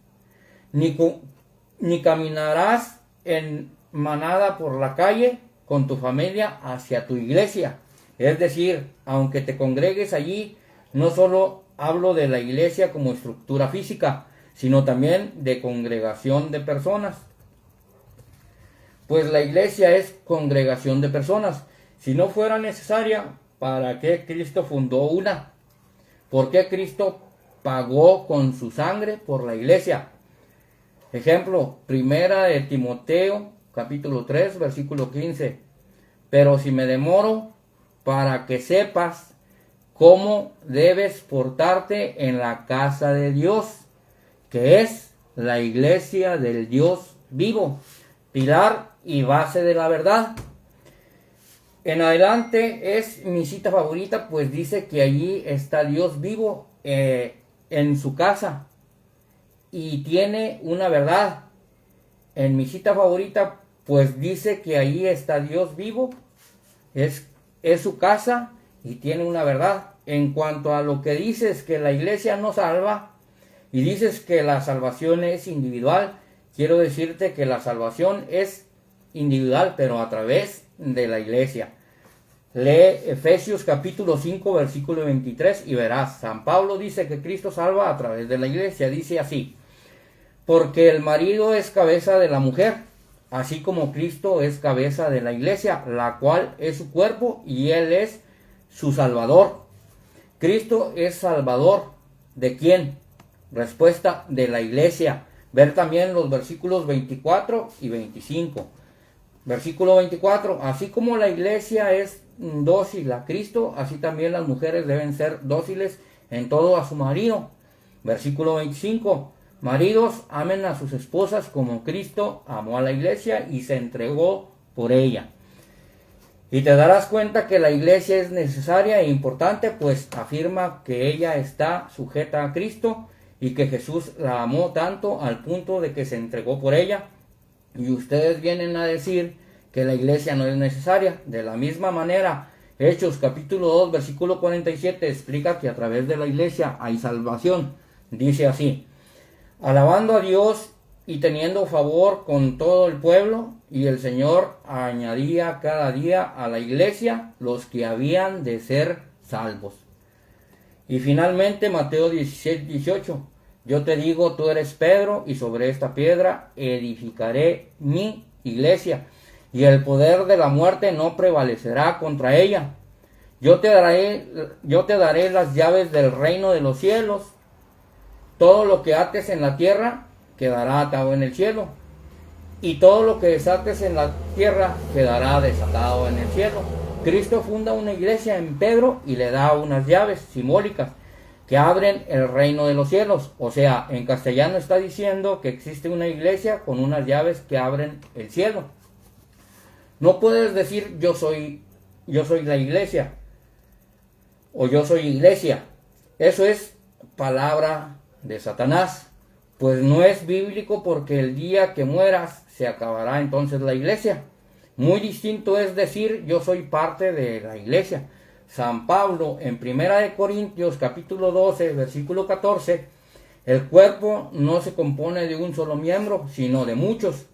ni caminarás en manada por la calle con tu familia hacia tu iglesia. Es decir, aunque te congregues allí, no solo hablo de la iglesia como estructura física, sino también de congregación de personas. Pues la iglesia es congregación de personas. Si no fuera necesaria, ¿para qué Cristo fundó una? ¿Por qué Cristo pagó con su sangre por la iglesia? Ejemplo, primera de Timoteo, capítulo 3, versículo 15. Pero si me demoro, para que sepas cómo debes portarte en la casa de Dios, que es la iglesia del Dios vivo, pilar y base de la verdad. En adelante es mi cita favorita, pues dice que allí está Dios vivo en su casa y tiene una verdad. En mi cita favorita, pues dice que allí está Dios vivo, es su casa y tiene una verdad. En cuanto a lo que dices que la iglesia no salva y dices que la salvación es individual, quiero decirte que la salvación es individual, pero a través de la iglesia. Lee Efesios capítulo 5, versículo 23 y verás, San Pablo dice que Cristo salva a través de la iglesia. Dice así: porque el marido es cabeza de la mujer, así como Cristo es cabeza de la iglesia, la cual es su cuerpo y él es su salvador. Cristo es salvador. ¿De quién? Respuesta: de la iglesia. Ver también los versículos 24 y 25. Versículo 24, así como la iglesia es dócil a Cristo, así también las mujeres deben ser dóciles en todo a su marido. Versículo 25, maridos, amen a sus esposas como Cristo amó a la iglesia y se entregó por ella. Y te darás cuenta que la iglesia es necesaria e importante, pues afirma que ella está sujeta a Cristo y que Jesús la amó tanto al punto de que se entregó por ella. Y ustedes vienen a decir que la iglesia no es necesaria. De la misma manera, Hechos capítulo 2, versículo 47 explica que a través de la iglesia hay salvación. Dice así: alabando a Dios y teniendo favor con todo el pueblo, y el Señor añadía cada día a la iglesia los que habían de ser salvos. Y finalmente Mateo 16, 18. Yo te digo, tú eres Pedro, y sobre esta piedra edificaré mi iglesia, y el poder de la muerte no prevalecerá contra ella. Yo te daré las llaves del reino de los cielos. Todo lo que ates en la tierra quedará atado en el cielo, y todo lo que desates en la tierra quedará desatado en el cielo. Cristo funda una iglesia en Pedro y le da unas llaves simbólicas que abren el reino de los cielos. O sea, en castellano está diciendo que existe una iglesia con unas llaves que abren el cielo. No puedes decir yo soy la iglesia o yo soy iglesia. Eso es palabra de Satanás, pues no es bíblico, porque el día que mueras se acabará entonces la iglesia. Muy distinto es decir yo soy parte de la iglesia. San Pablo en Primera de Corintios capítulo 12 versículo 14, el cuerpo no se compone de un solo miembro, sino de muchos.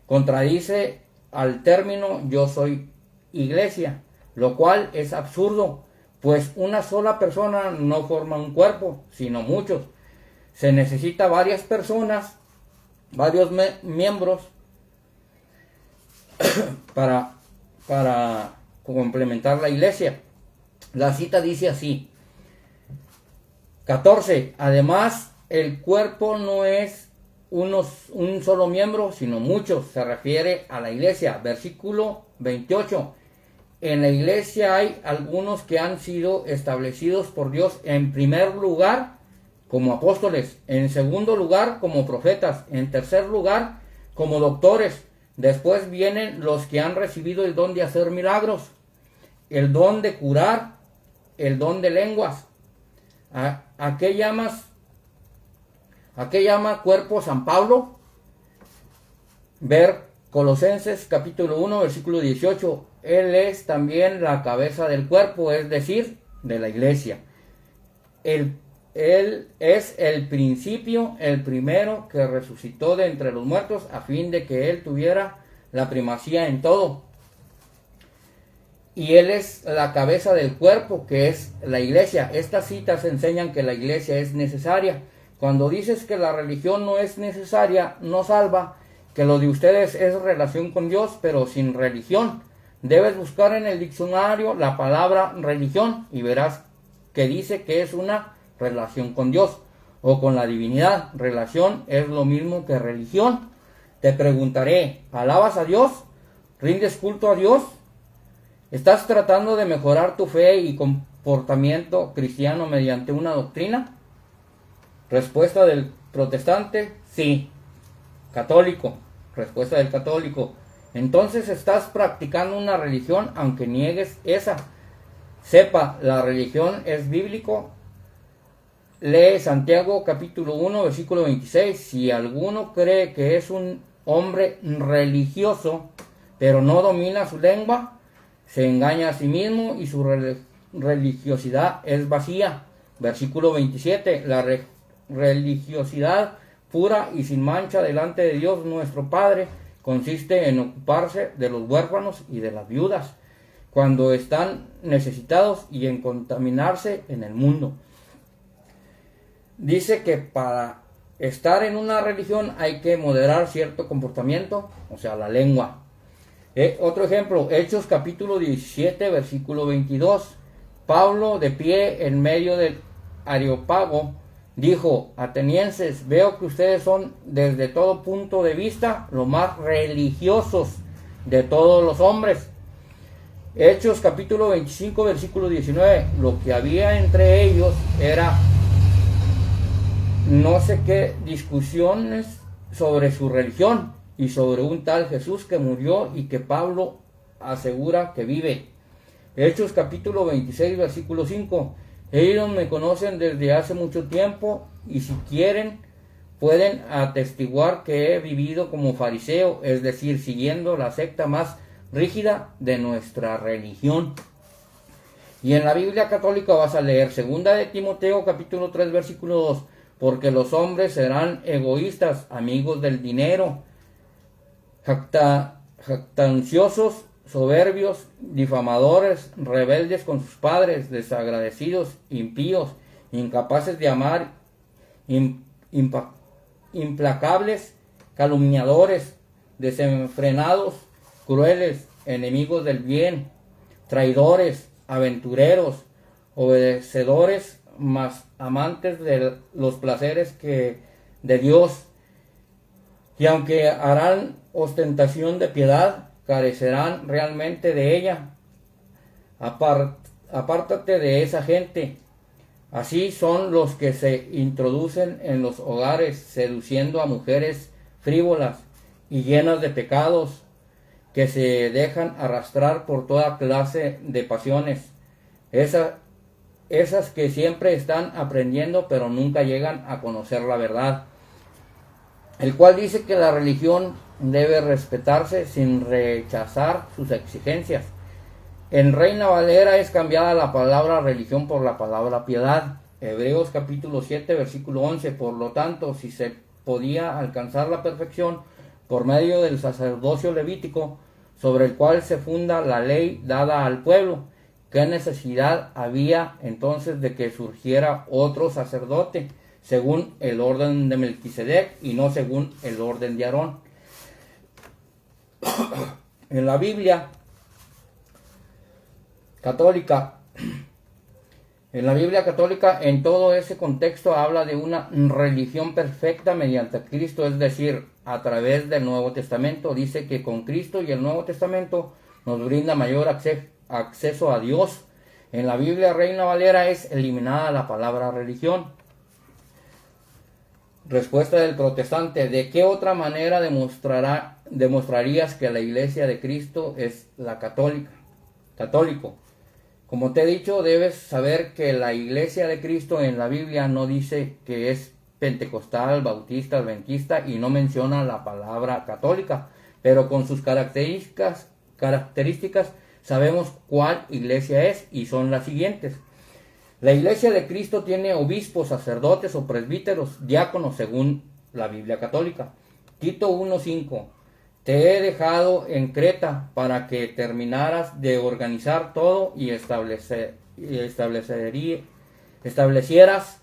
Contradice al término yo soy iglesia, lo cual es absurdo, pues una sola persona no forma un cuerpo, sino muchos. Se necesita varias personas, varios miembros para complementar la iglesia. La cita dice así: 14. Además, el cuerpo no es un solo miembro, sino muchos. Se refiere a la iglesia. Versículo 28. En la iglesia hay algunos que han sido establecidos por Dios, en primer lugar como apóstoles, en segundo lugar como profetas, en tercer lugar como doctores. Después vienen los que han recibido el don de hacer milagros, el don de curar, el don de lenguas. ¿A qué llamas ¿A qué llama cuerpo San Pablo? Ver Colosenses capítulo 1, versículo 18. Él es también la cabeza del cuerpo, es decir, de la iglesia. Él es el principio, el primero que resucitó de entre los muertos, a fin de que Él tuviera la primacía en todo. Y Él es la cabeza del cuerpo, que es la iglesia. Estas citas enseñan que la iglesia es necesaria. Cuando dices que la religión no es necesaria, no salva, que lo de ustedes es relación con Dios, pero sin religión. Debes buscar en el diccionario la palabra religión y verás que dice que es una relación con Dios o con la divinidad. Relación es lo mismo que religión. Te preguntaré, ¿alabas a Dios? ¿Rindes culto a Dios? ¿Estás tratando de mejorar tu fe y comportamiento cristiano mediante una doctrina? Respuesta del protestante, sí. Católico, respuesta del católico. Entonces estás practicando una religión aunque niegues esa. Sepa, la religión es bíblico. Lee Santiago capítulo 1 versículo 26. Si alguno cree que es un hombre religioso, pero no domina su lengua, se engaña a sí mismo y su religiosidad es vacía. Versículo 27. La religiosidad pura y sin mancha delante de Dios nuestro Padre consiste en ocuparse de los huérfanos y de las viudas cuando están necesitados y en contaminarse en el mundo. Dice que para estar en una religión hay que moderar cierto comportamiento, o sea, la lengua. Otro ejemplo, Hechos capítulo 17, versículo 22. Pablo, de pie en medio del Areópago, dijo: atenienses, veo que ustedes son desde todo punto de vista los más religiosos de todos los hombres. Hechos capítulo 25, versículo 19. Lo que había entre ellos era no sé qué discusiones sobre su religión y sobre un tal Jesús que murió y que Pablo asegura que vive. Hechos capítulo 26, versículo 5. Ellos me conocen desde hace mucho tiempo y si quieren pueden atestiguar que he vivido como fariseo, es decir, siguiendo la secta más rígida de nuestra religión. Y en la Biblia católica vas a leer 2 de Timoteo capítulo 3 versículo 2. Porque los hombres serán egoístas, amigos del dinero, jactanciosos, soberbios, difamadores, rebeldes con sus padres, desagradecidos, impíos, incapaces de amar, implacables, calumniadores, desenfrenados, crueles, enemigos del bien, traidores, aventureros, obedecedores, más amantes de los placeres que de Dios, y aunque harán ostentación de piedad, carecerán realmente de ella. Apártate de esa gente. Así son los que se introducen en los hogares, seduciendo a mujeres frívolas y llenas de pecados, que se dejan arrastrar por toda clase de pasiones. Esas que siempre están aprendiendo pero nunca llegan a conocer la verdad. El cual dice que la religión debe respetarse sin rechazar sus exigencias. En Reina Valera es cambiada la palabra religión por la palabra piedad. Hebreos capítulo 7 versículo 11. Por lo tanto, si se podía alcanzar la perfección por medio del sacerdocio levítico, sobre el cual se funda la ley dada al pueblo, ¿qué necesidad había entonces de que surgiera otro sacerdote según el orden de Melquisedec y no según el orden de Aarón? En la Biblia católica, en todo ese contexto habla de una religión perfecta mediante Cristo, es decir, a través del Nuevo Testamento. Dice que con Cristo y el Nuevo Testamento nos brinda mayor acceso a Dios. En la Biblia Reina Valera es eliminada la palabra religión. Respuesta del protestante: ¿de qué otra manera demostrarías que la iglesia de Cristo es la católico? Como te he dicho, debes saber que la iglesia de Cristo en la Biblia no dice que es pentecostal, bautista, adventista y no menciona la palabra católica, pero con sus características sabemos cuál iglesia es y son las siguientes. La iglesia de Cristo tiene obispos, sacerdotes o presbíteros, diáconos según la Biblia católica. Tito 1:5. Te he dejado en Creta para que terminaras de organizar todo y establecieras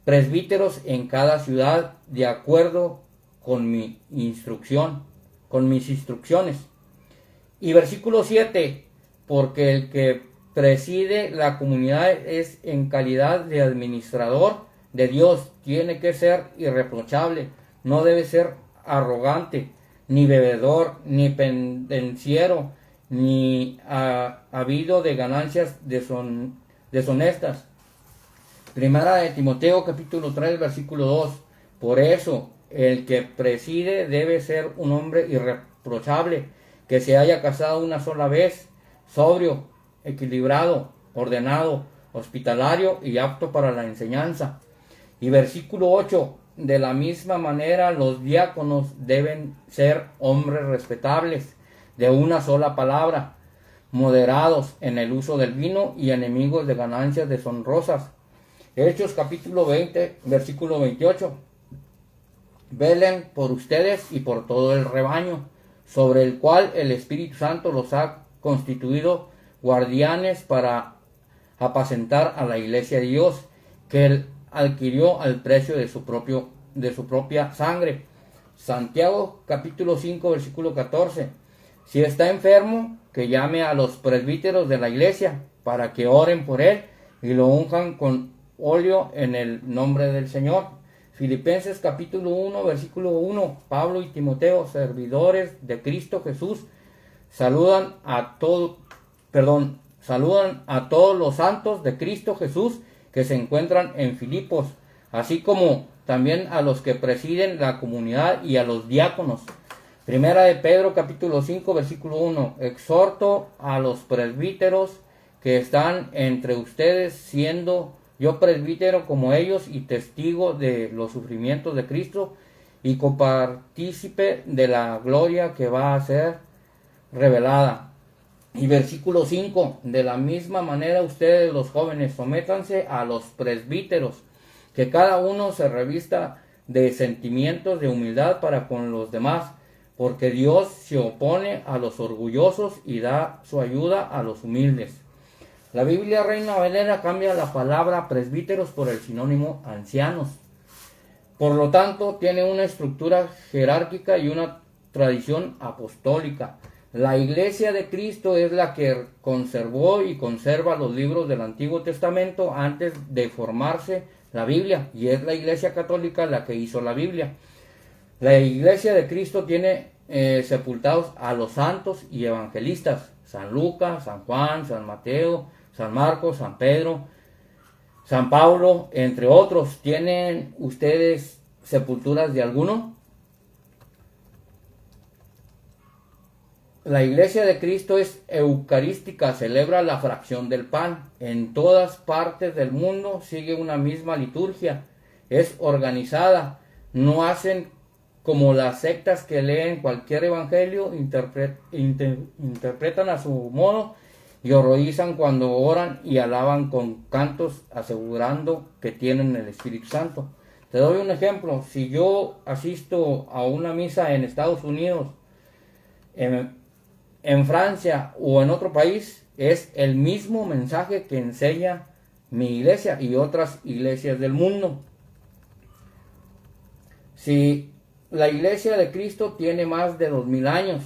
presbíteros en cada ciudad de acuerdo con mis instrucciones. Y versículo 7, porque el que preside la comunidad es en calidad de administrador de Dios, tiene que ser irreprochable, no debe ser arrogante, ni bebedor, ni pendenciero, ni habido de ganancias deshonestas. Primera de Timoteo capítulo 3 versículo 2. Por eso el que preside debe ser un hombre irreprochable, que se haya casado una sola vez, sobrio, equilibrado, ordenado, hospitalario y apto para la enseñanza. Y versículo 8. De la misma manera los diáconos deben ser hombres respetables, de una sola palabra, moderados en el uso del vino y enemigos de ganancias deshonrosas. Hechos capítulo 20 versículo 28. Velen por ustedes y por todo el rebaño, sobre el cual el Espíritu Santo los ha constituido guardianes para apacentar a la iglesia de Dios, que él adquirió al precio de su propia sangre. Santiago capítulo 5 versículo 14. Si está enfermo, que llame a los presbíteros de la iglesia para que oren por él y lo unjan con óleo en el nombre del Señor. Filipenses capítulo 1 versículo 1. Pablo y Timoteo, servidores de Cristo Jesús, saludan a todos los santos de Cristo Jesús que se encuentran en Filipos, así como también a los que presiden la comunidad y a los diáconos. Primera de Pedro capítulo 5 versículo 1. Exhorto a los presbíteros que están entre ustedes, siendo yo presbítero como ellos y testigo de los sufrimientos de Cristo y copartícipe de la gloria que va a ser revelada. Y versículo 5. De la misma manera ustedes los jóvenes sométanse a los presbíteros, que cada uno se revista de sentimientos de humildad para con los demás, porque Dios se opone a los orgullosos y da su ayuda a los humildes. La Biblia Reina Valera cambia la palabra presbíteros por el sinónimo ancianos. Por lo tanto, tiene una estructura jerárquica y una tradición apostólica. La Iglesia de Cristo es la que conservó y conserva los libros del Antiguo Testamento antes de formarse la Biblia, y es la Iglesia Católica la que hizo la Biblia. La Iglesia de Cristo tiene sepultados a los santos y evangelistas: San Lucas, San Juan, San Mateo, San Marcos, San Pedro, San Pablo, entre otros. ¿Tienen ustedes sepulturas de alguno? La Iglesia de Cristo es eucarística, celebra la fracción del pan. En todas partes del mundo sigue una misma liturgia, es organizada. No hacen como las sectas que leen cualquier evangelio, interpretan a su modo y horrorizan cuando oran y alaban con cantos asegurando que tienen el Espíritu Santo. Te doy un ejemplo. Si yo asisto a una misa en Estados Unidos, en Francia o en otro país, es el mismo mensaje que enseña mi iglesia y otras iglesias del mundo. Si la Iglesia de Cristo tiene más de 2000 años,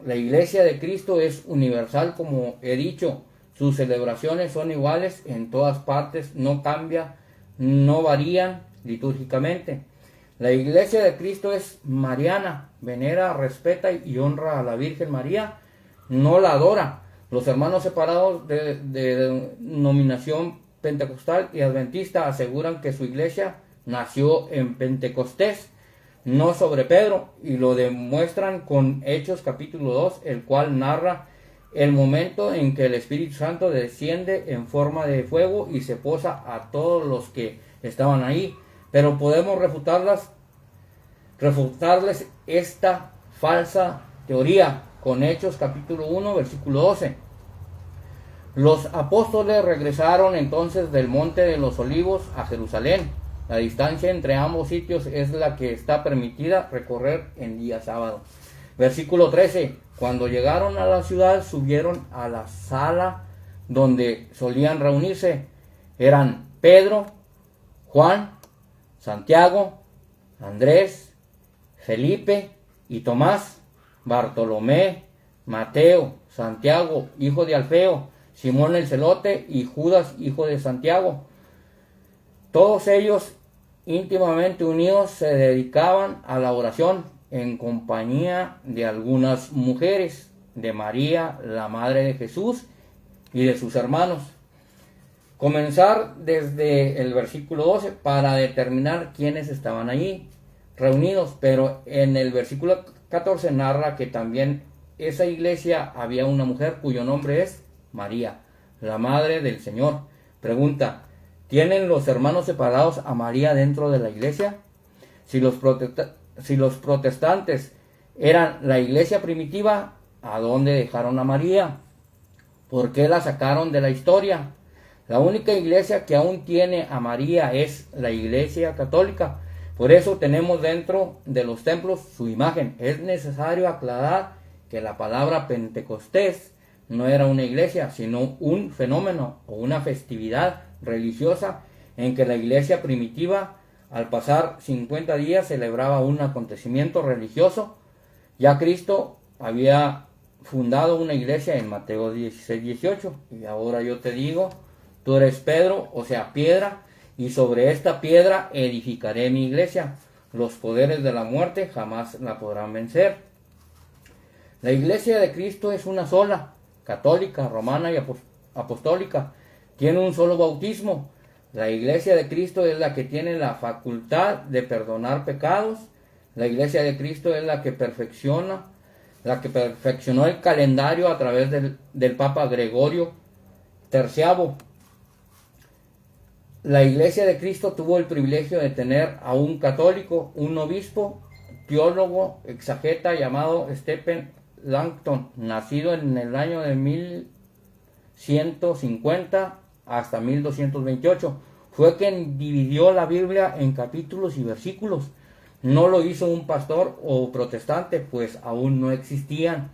la Iglesia de Cristo es universal, como he dicho. Sus celebraciones son iguales en todas partes, no cambia, no varían litúrgicamente. La Iglesia de Cristo es mariana, venera, respeta y honra a la Virgen María, no la adora. Los hermanos separados de denominación pentecostal y adventista aseguran que su iglesia nació en Pentecostés, no sobre Pedro, y lo demuestran con Hechos capítulo 2, el cual narra el momento en que el Espíritu Santo desciende en forma de fuego y se posa a todos los que estaban ahí. pero podemos refutarles esta falsa teoría con Hechos capítulo 1 versículo 12. Los apóstoles regresaron entonces del Monte de los Olivos a Jerusalén. La distancia entre ambos sitios es la que está permitida recorrer en día sábado. Versículo 13. Cuando llegaron a la ciudad, subieron a la sala donde solían reunirse. Eran Pedro, Juan, Santiago, Andrés, Felipe y Tomás, Bartolomé, Mateo, Santiago, hijo de Alfeo, Simón el Celote y Judas, hijo de Santiago. Todos ellos, íntimamente unidos, se dedicaban a la oración en compañía de algunas mujeres, de María, la madre de Jesús, y de sus hermanos. Comenzar desde el versículo 12 para determinar quiénes estaban allí reunidos, pero en el versículo 14 narra que también esa iglesia había una mujer cuyo nombre es María, la madre del Señor. Pregunta: ¿tienen los hermanos separados a María dentro de la iglesia? Si los protestantes eran la iglesia primitiva, ¿a dónde dejaron a María? ¿Por qué la sacaron de la historia? La única iglesia que aún tiene a María es la iglesia católica. Por eso tenemos dentro de los templos su imagen. Es necesario aclarar que la palabra Pentecostés no era una iglesia, sino un fenómeno o una festividad religiosa en que la iglesia primitiva, al pasar 50 días, celebraba un acontecimiento religioso. Ya Cristo había fundado una iglesia en Mateo 16:18. Y ahora yo te digo, tú eres Pedro, o sea, piedra, y sobre esta piedra edificaré mi iglesia. Los poderes de la muerte jamás la podrán vencer. La iglesia de Cristo es una sola, católica, romana y apostólica. Tiene un solo bautismo. La iglesia de Cristo es la que tiene la facultad de perdonar pecados. La iglesia de Cristo es la que perfeccionó el calendario a través del Papa Gregorio XIII. La iglesia de Cristo tuvo el privilegio de tener a un católico, un obispo, teólogo, exegeta llamado Stephen Langton, nacido en el año de 1150 hasta 1228. Fue quien dividió la Biblia en capítulos y versículos. No lo hizo un pastor o protestante, pues aún no existían.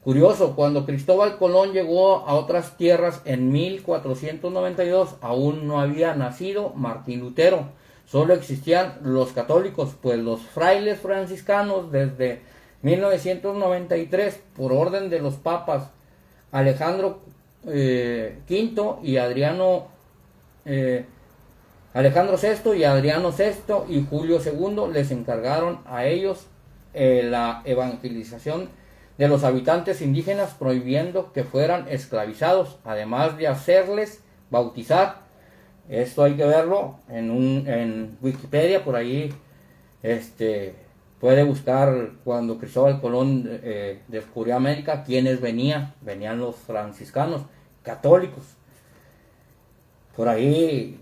Curioso, cuando Cristóbal Colón llegó a otras tierras en 1492, aún no había nacido Martín Lutero. Solo existían los católicos, pues los frailes franciscanos desde 1993, por orden de los papas Alejandro V y Alejandro VI y Adriano VI y Julio II, les encargaron a ellos la evangelización de los habitantes indígenas, prohibiendo que fueran esclavizados, además de hacerles bautizar. Esto hay que verlo en Wikipedia, por ahí puede buscar cuando Cristóbal Colón descubrió América, quiénes venían los franciscanos católicos. Por ahí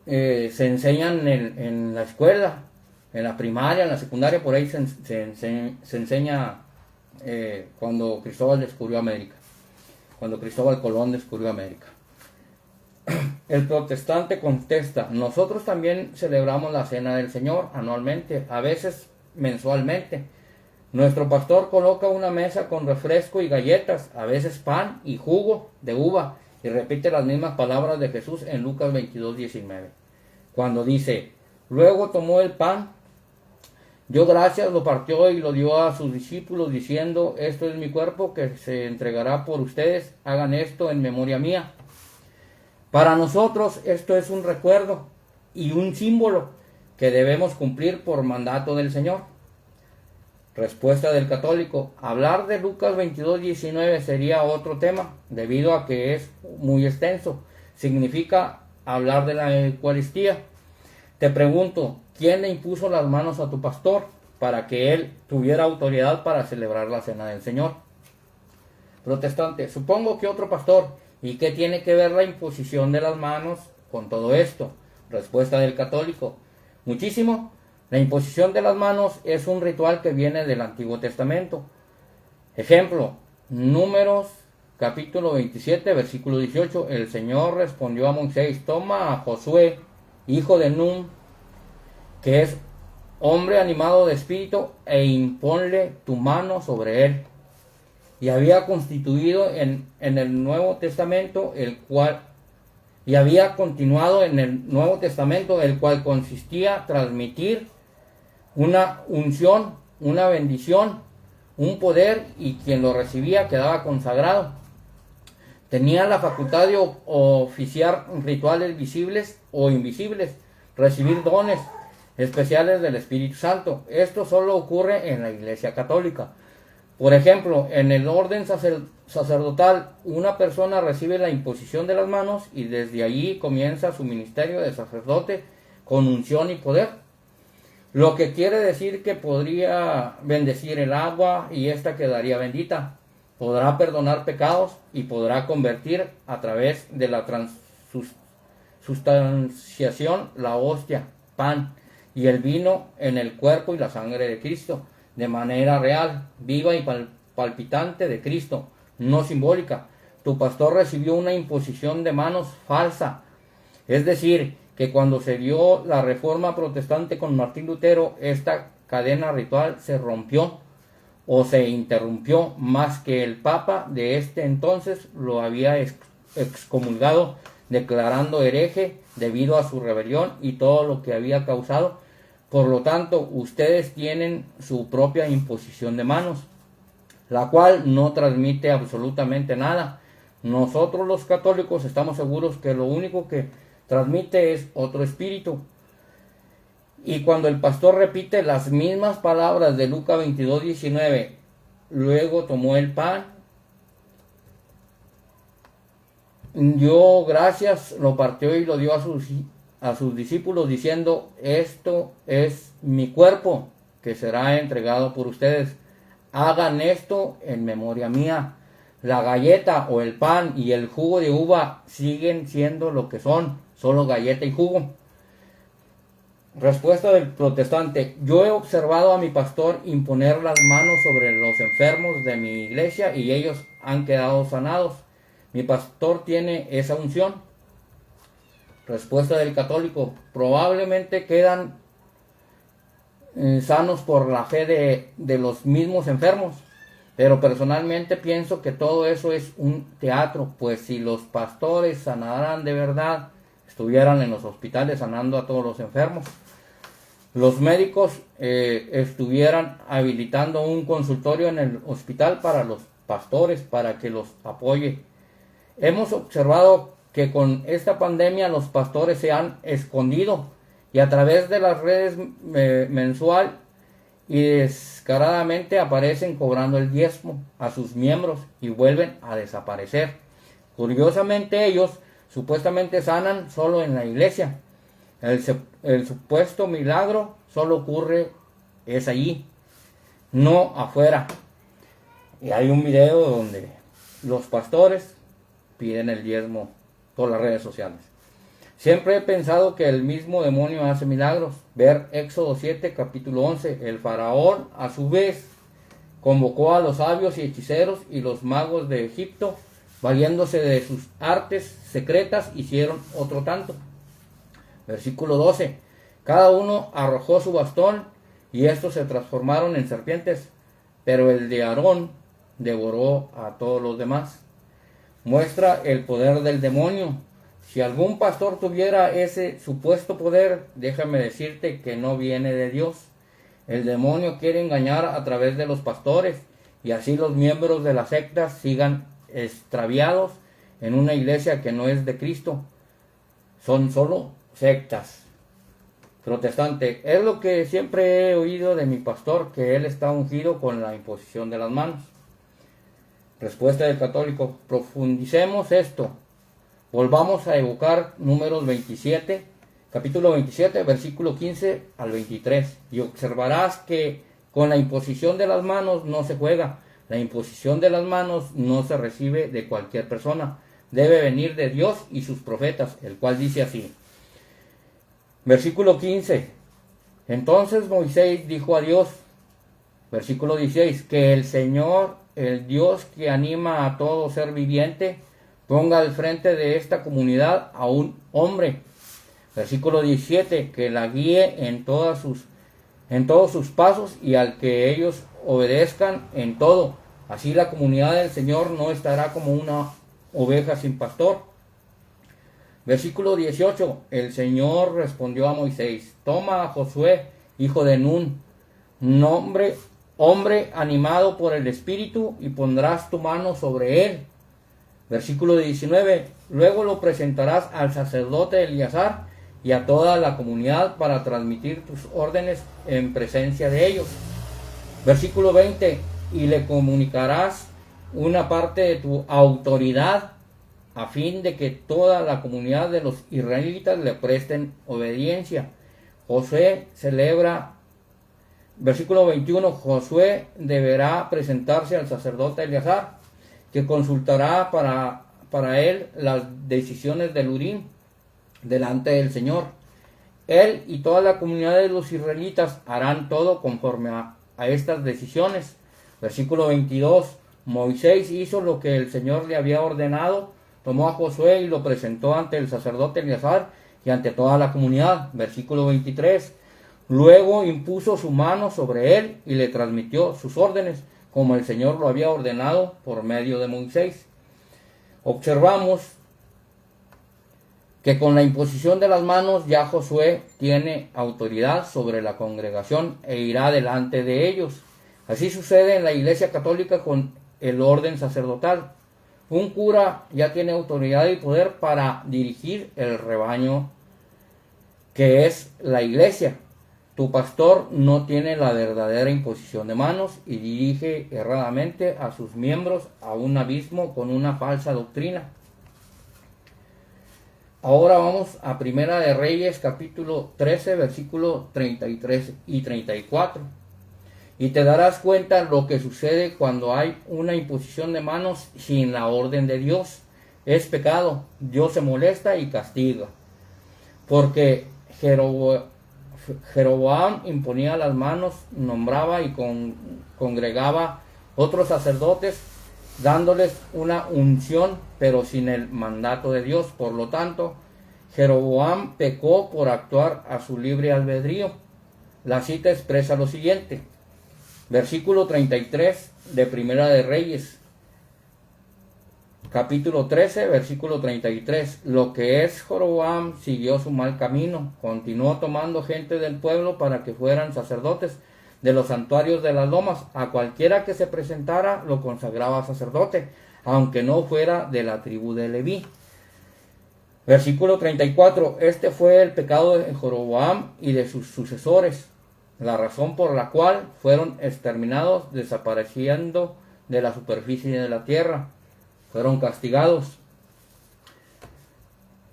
se enseñan en la escuela, en la primaria, en la secundaria, por ahí se enseña cuando Cristóbal descubrió América, cuando Cristóbal Colón descubrió América. El protestante contesta: nosotros también celebramos la Cena del Señor anualmente, a veces mensualmente. Nuestro pastor coloca una mesa con refresco y galletas, a veces pan y jugo de uva, y repite las mismas palabras de Jesús en Lucas 22:19, cuando dice: luego tomó el pan, dio gracias, lo partió y lo dio a sus discípulos, diciendo: esto es mi cuerpo que se entregará por ustedes, hagan esto en memoria mía. Para nosotros esto es un recuerdo y un símbolo que debemos cumplir por mandato del Señor. Respuesta del católico: hablar de Lucas 22:19 sería otro tema, debido a que es muy extenso. Significa hablar de la Eucaristía. Te pregunto, ¿quién le impuso las manos a tu pastor para que él tuviera autoridad para celebrar la Cena del Señor? Protestante: supongo que otro pastor. ¿Y qué tiene que ver la imposición de las manos con todo esto? Respuesta del católico: muchísimo. La imposición de las manos es un ritual que viene del Antiguo Testamento. Ejemplo, Números capítulo 27, versículo 18. El Señor respondió a Moisés: toma a Josué, hijo de Nun, que es hombre animado de espíritu, e imponle tu mano sobre él. Y había constituido en el Nuevo Testamento, había continuado en el Nuevo Testamento, el cual consistía transmitir una unción, una bendición, un poder, y quien lo recibía quedaba consagrado. Tenía la facultad de oficiar rituales visibles o invisibles, recibir dones especiales del Espíritu Santo. Esto solo ocurre en la Iglesia Católica. Por ejemplo, en el orden sacerdotal, una persona recibe la imposición de las manos y desde allí comienza su ministerio de sacerdote con unción y poder. Lo que quiere decir que podría bendecir el agua y ésta quedaría bendita. Podrá perdonar pecados y podrá convertir a través de la transustanciación la hostia, pan y el vino en el cuerpo y la sangre de Cristo, de manera real, viva y palpitante de Cristo, no simbólica. Tu pastor recibió una imposición de manos falsa. Es decir, que cuando se dio la reforma protestante con Martín Lutero, esta cadena ritual se rompió o se interrumpió, más que el Papa de este entonces lo había excomulgado, declarando hereje debido a su rebelión y todo lo que había causado. Por lo tanto, ustedes tienen su propia imposición de manos, la cual no transmite absolutamente nada. Nosotros los católicos estamos seguros que lo único que transmite es otro espíritu. Y cuando el pastor repite las mismas palabras de Lucas 22:19, luego tomó el pan, dio gracias, lo partió y lo dio a sus discípulos, diciendo: esto es mi cuerpo, que será entregado por ustedes. Hagan esto en memoria mía. La galleta o el pan y el jugo de uva siguen siendo lo que son, solo galleta y jugo. Respuesta del protestante: yo he observado a mi pastor imponer las manos sobre los enfermos de mi iglesia y ellos han quedado sanados. Mi pastor tiene esa unción. Respuesta del católico: probablemente quedan sanos por la fe de los mismos enfermos, pero personalmente pienso que todo eso es un teatro, pues si los pastores sanaran de verdad, estuvieran en los hospitales sanando a todos los enfermos. Los médicos estuvieran habilitando un consultorio en el hospital para los pastores, para que los apoye. Hemos observado que con esta pandemia los pastores se han escondido y a través de las redes mensual y descaradamente aparecen cobrando el diezmo a sus miembros y vuelven a desaparecer. Curiosamente, ellos supuestamente sanan solo en la iglesia. El supuesto milagro solo ocurre es allí, no afuera. Y hay un video donde los pastores piden el diezmo por las redes sociales. Siempre he pensado que el mismo demonio hace milagros. Ver Éxodo 7, capítulo 11. El faraón, a su vez, convocó a los sabios y hechiceros y los magos de Egipto, valiéndose de sus artes secretas, hicieron otro tanto. Versículo 12. Cada uno arrojó su bastón y estos se transformaron en serpientes, pero el de Aarón devoró a todos los demás. Muestra el poder del demonio. Si algún pastor tuviera ese supuesto poder, déjame decirte que no viene de Dios. El demonio quiere engañar a través de los pastores y así los miembros de las sectas sigan extraviados en una iglesia que no es de Cristo. Son solo sectas. Protestante: es lo que siempre he oído de mi pastor, que él está ungido con la imposición de las manos. Respuesta del católico: profundicemos esto. Volvamos a evocar Números 27, capítulo 27, versículo 15 al 23. Y observarás que con la imposición de las manos no se juega. La imposición de las manos no se recibe de cualquier persona, debe venir de Dios y sus profetas, el cual dice así. Versículo 15. Entonces Moisés dijo a Dios, versículo 16, que el Señor, el Dios que anima a todo ser viviente, ponga al frente de esta comunidad a un hombre. Versículo 17, que la guíe en todos sus pasos y al que ellos obedezcan en todo. Así la comunidad del Señor no estará como una oveja sin pastor. Versículo 18, el Señor respondió a Moisés, toma a Josué, hijo de Nun, hombre animado por el Espíritu, y pondrás tu mano sobre él. Versículo 19, luego lo presentarás al sacerdote Eleazar y a toda la comunidad para transmitir tus órdenes en presencia de ellos. Versículo 20, y le comunicarás una parte de tu autoridad a fin de que toda la comunidad de los israelitas le presten obediencia. Josué celebra, versículo 21, Josué deberá presentarse al sacerdote Eleazar, que consultará para él las decisiones del Urim delante del Señor. Él y toda la comunidad de los israelitas harán todo conforme a estas decisiones. Versículo 22, Moisés hizo lo que el Señor le había ordenado, tomó a Josué y lo presentó ante el sacerdote Eleazar y ante toda la comunidad. Versículo 23, luego impuso su mano sobre él y le transmitió sus órdenes, como el Señor lo había ordenado por medio de Moisés. Observamos que con la imposición de las manos ya Josué tiene autoridad sobre la congregación e irá delante de ellos. Así sucede en la Iglesia Católica con el orden sacerdotal. Un cura ya tiene autoridad y poder para dirigir el rebaño que es la iglesia. Tu pastor no tiene la verdadera imposición de manos y dirige erradamente a sus miembros a un abismo con una falsa doctrina. Ahora vamos a Primera de Reyes, capítulo 13, versículo 33 y 34. Y te darás cuenta lo que sucede cuando hay una imposición de manos sin la orden de Dios. Es pecado. Dios se molesta y castiga. Porque Jeroboam imponía las manos, nombraba y congregaba otros sacerdotes, dándoles una unción, pero sin el mandato de Dios. Por lo tanto, Jeroboam pecó por actuar a su libre albedrío. La cita expresa lo siguiente. Versículo 33 de Primera de Reyes, capítulo 13, versículo 33. Lo que es Jeroboam siguió su mal camino, continuó tomando gente del pueblo para que fueran sacerdotes de los santuarios de las lomas. A cualquiera que se presentara lo consagraba sacerdote, aunque no fuera de la tribu de Leví. Versículo 34. Este fue el pecado de Jeroboam y de sus sucesores, la razón por la cual fueron exterminados, desapareciendo de la superficie de la tierra. Fueron castigados.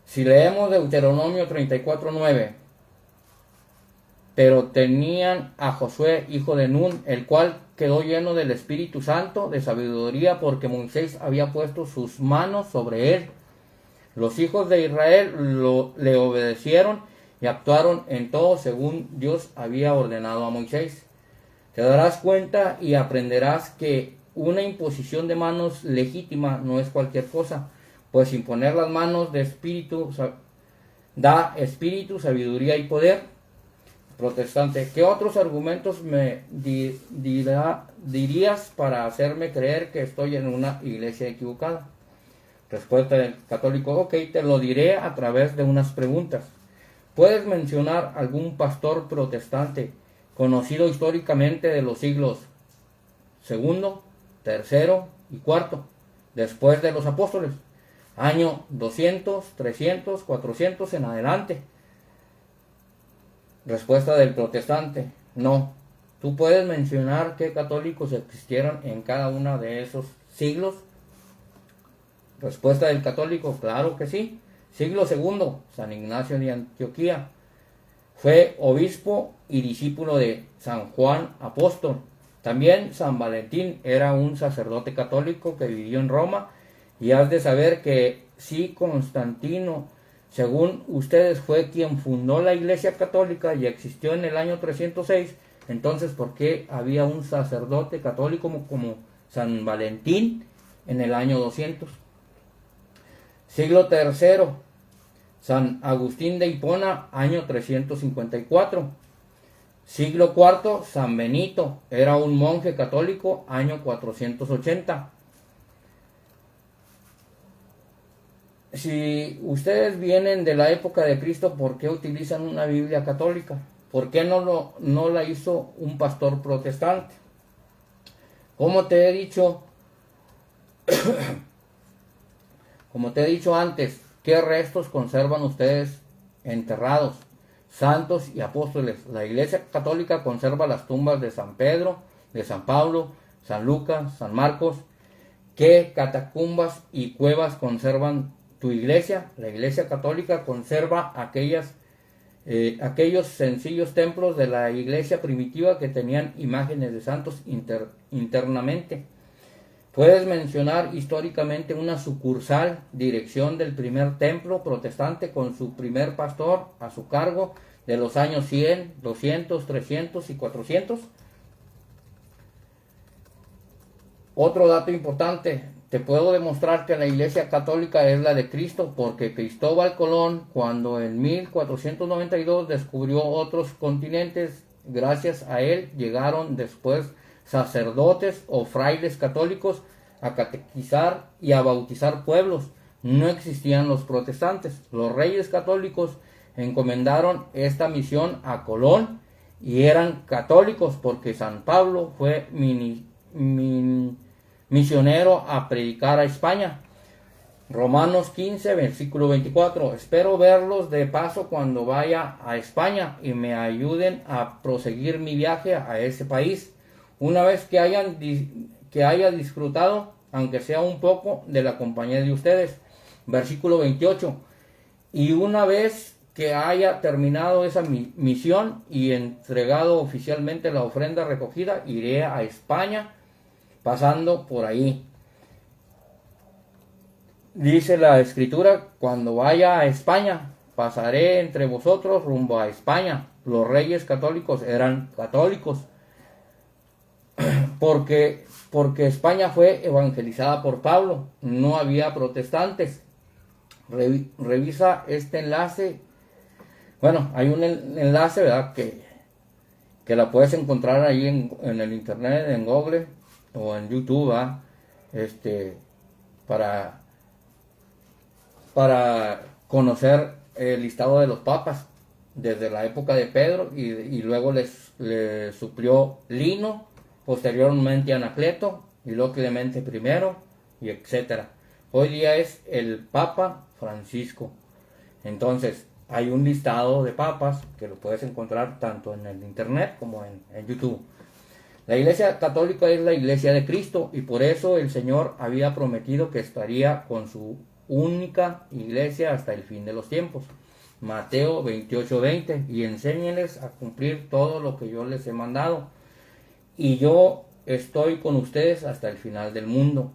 Si leemos Deuteronomio 34:9, pero tenían a Josué, hijo de Nun, el cual quedó lleno del Espíritu Santo, de sabiduría, porque Moisés había puesto sus manos sobre él. Los hijos de Israel le obedecieron y actuaron en todo según Dios había ordenado a Moisés. Te darás cuenta y aprenderás que una imposición de manos legítima no es cualquier cosa, pues imponer las manos de espíritu da espíritu, sabiduría y poder. Protestante, ¿qué otros argumentos me dirías para hacerme creer que estoy en una iglesia equivocada? Respuesta del católico, ok, te lo diré a través de unas preguntas. ¿Puedes mencionar algún pastor protestante conocido históricamente de los siglos segundo, tercero y cuarto, después de los apóstoles? Año 200, 300, 400 en adelante. Respuesta del protestante, no. ¿Tú puedes mencionar qué católicos existieron en cada uno de esos siglos? Respuesta del católico, claro que sí. Siglo II, San Ignacio de Antioquía. Fue obispo y discípulo de San Juan Apóstol. También San Valentín era un sacerdote católico que vivió en Roma, y has de saber que si Constantino, según ustedes, fue quien fundó la Iglesia Católica y existió en el año 306, entonces ¿por qué había un sacerdote católico como San Valentín en el año 200? Siglo III, San Agustín de Hipona, año 354. Siglo IV, San Benito, era un monje católico, año 480. Si ustedes vienen de la época de Cristo, ¿por qué utilizan una Biblia católica? ¿Por qué no la hizo un pastor protestante? Como te he dicho, antes, ¿qué restos conservan ustedes enterrados? Santos y apóstoles. La Iglesia Católica conserva las tumbas de San Pedro, de San Pablo, San Lucas, San Marcos. ¿Qué catacumbas y cuevas conservan tu iglesia? La Iglesia Católica conserva aquellos sencillos templos de la iglesia primitiva que tenían imágenes de santos internamente. Puedes mencionar históricamente una sucursal, dirección del primer templo protestante con su primer pastor a su cargo de los años 100, 200, 300 y 400. Otro dato importante, te puedo demostrar que la Iglesia Católica es la de Cristo porque Cristóbal Colón, cuando en 1492 descubrió otros continentes, gracias a él llegaron después sacerdotes o frailes católicos a catequizar y a bautizar pueblos. No existían los protestantes. Los reyes católicos encomendaron esta misión a Colón y eran católicos porque San Pablo fue misionero a predicar a España. Romanos 15, versículo 24. Espero verlos de paso cuando vaya a España y me ayuden a proseguir mi viaje a ese país. Una vez que haya disfrutado, aunque sea un poco, de la compañía de ustedes. Versículo 28. Y una vez que haya terminado esa misión y entregado oficialmente la ofrenda recogida, iré a España pasando por ahí. Dice la Escritura, cuando vaya a España, pasaré entre vosotros rumbo a España. Los reyes católicos eran católicos. Porque España fue evangelizada por Pablo, no había protestantes. Revisa este enlace. Bueno, hay un enlace, ¿verdad? Que la puedes encontrar ahí en el internet, en Google o en YouTube, ¿verdad? Para conocer el listado de los papas desde la época de Pedro y luego les suplió Lino, posteriormente Anacleto y luego Clemente I y etcétera. Hoy día es el Papa Francisco. Entonces hay un listado de papas que lo puedes encontrar tanto en el internet como en YouTube. La Iglesia Católica es la Iglesia de Cristo y por eso el Señor había prometido que estaría con su única iglesia hasta el fin de los tiempos. Mateo 28:20, y enséñenles a cumplir todo lo que yo les he mandado. Y yo estoy con ustedes hasta el final del mundo.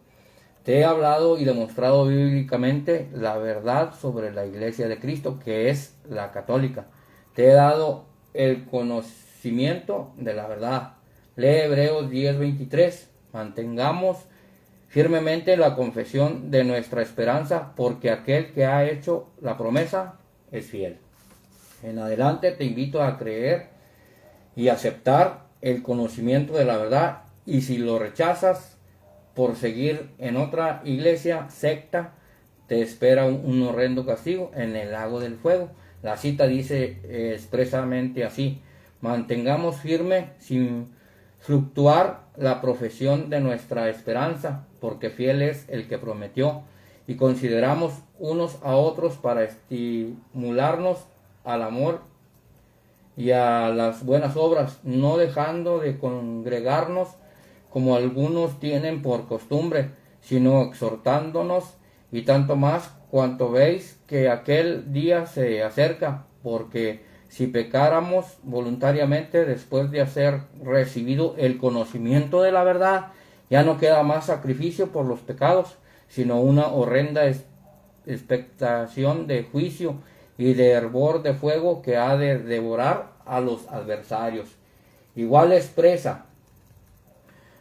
Te he hablado y demostrado bíblicamente la verdad sobre la Iglesia de Cristo, que es la católica. Te he dado el conocimiento de la verdad. Lee Hebreos 10:23. Mantengamos firmemente la confesión de nuestra esperanza, porque aquel que ha hecho la promesa es fiel. En adelante te invito a creer y aceptar el conocimiento de la verdad, y si lo rechazas por seguir en otra iglesia, secta, te espera un horrendo castigo en el lago del fuego. La cita dice expresamente así: mantengamos firme sin fluctuar la profesión de nuestra esperanza, porque fiel es el que prometió, y consideramos unos a otros para estimularnos al amor y a las buenas obras, no dejando de congregarnos como algunos tienen por costumbre, sino exhortándonos, y tanto más cuanto veis que aquel día se acerca, porque si pecáramos voluntariamente después de haber recibido el conocimiento de la verdad, ya no queda más sacrificio por los pecados, sino una horrenda expectación de juicio y de hervor de fuego que ha de devorar a los adversarios. Igual expresa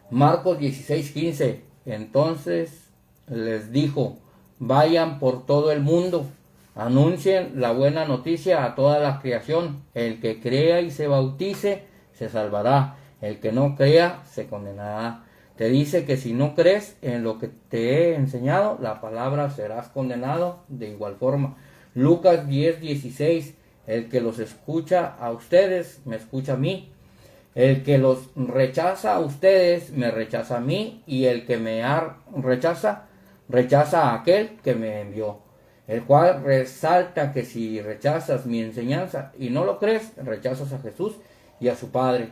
Marcos 16:15. Entonces les dijo: vayan por todo el mundo, anuncien la buena noticia a toda la creación. El que crea y se bautice se salvará, el que no crea se condenará. Te dice que si no crees en lo que te he enseñado, la palabra, serás condenado de igual forma. Lucas 10:16. El que los escucha a ustedes, me escucha a mí. El que los rechaza a ustedes, me rechaza a mí. Y el que me rechaza, rechaza a aquel que me envió. El cual resalta que si rechazas mi enseñanza y no lo crees, rechazas a Jesús y a su Padre.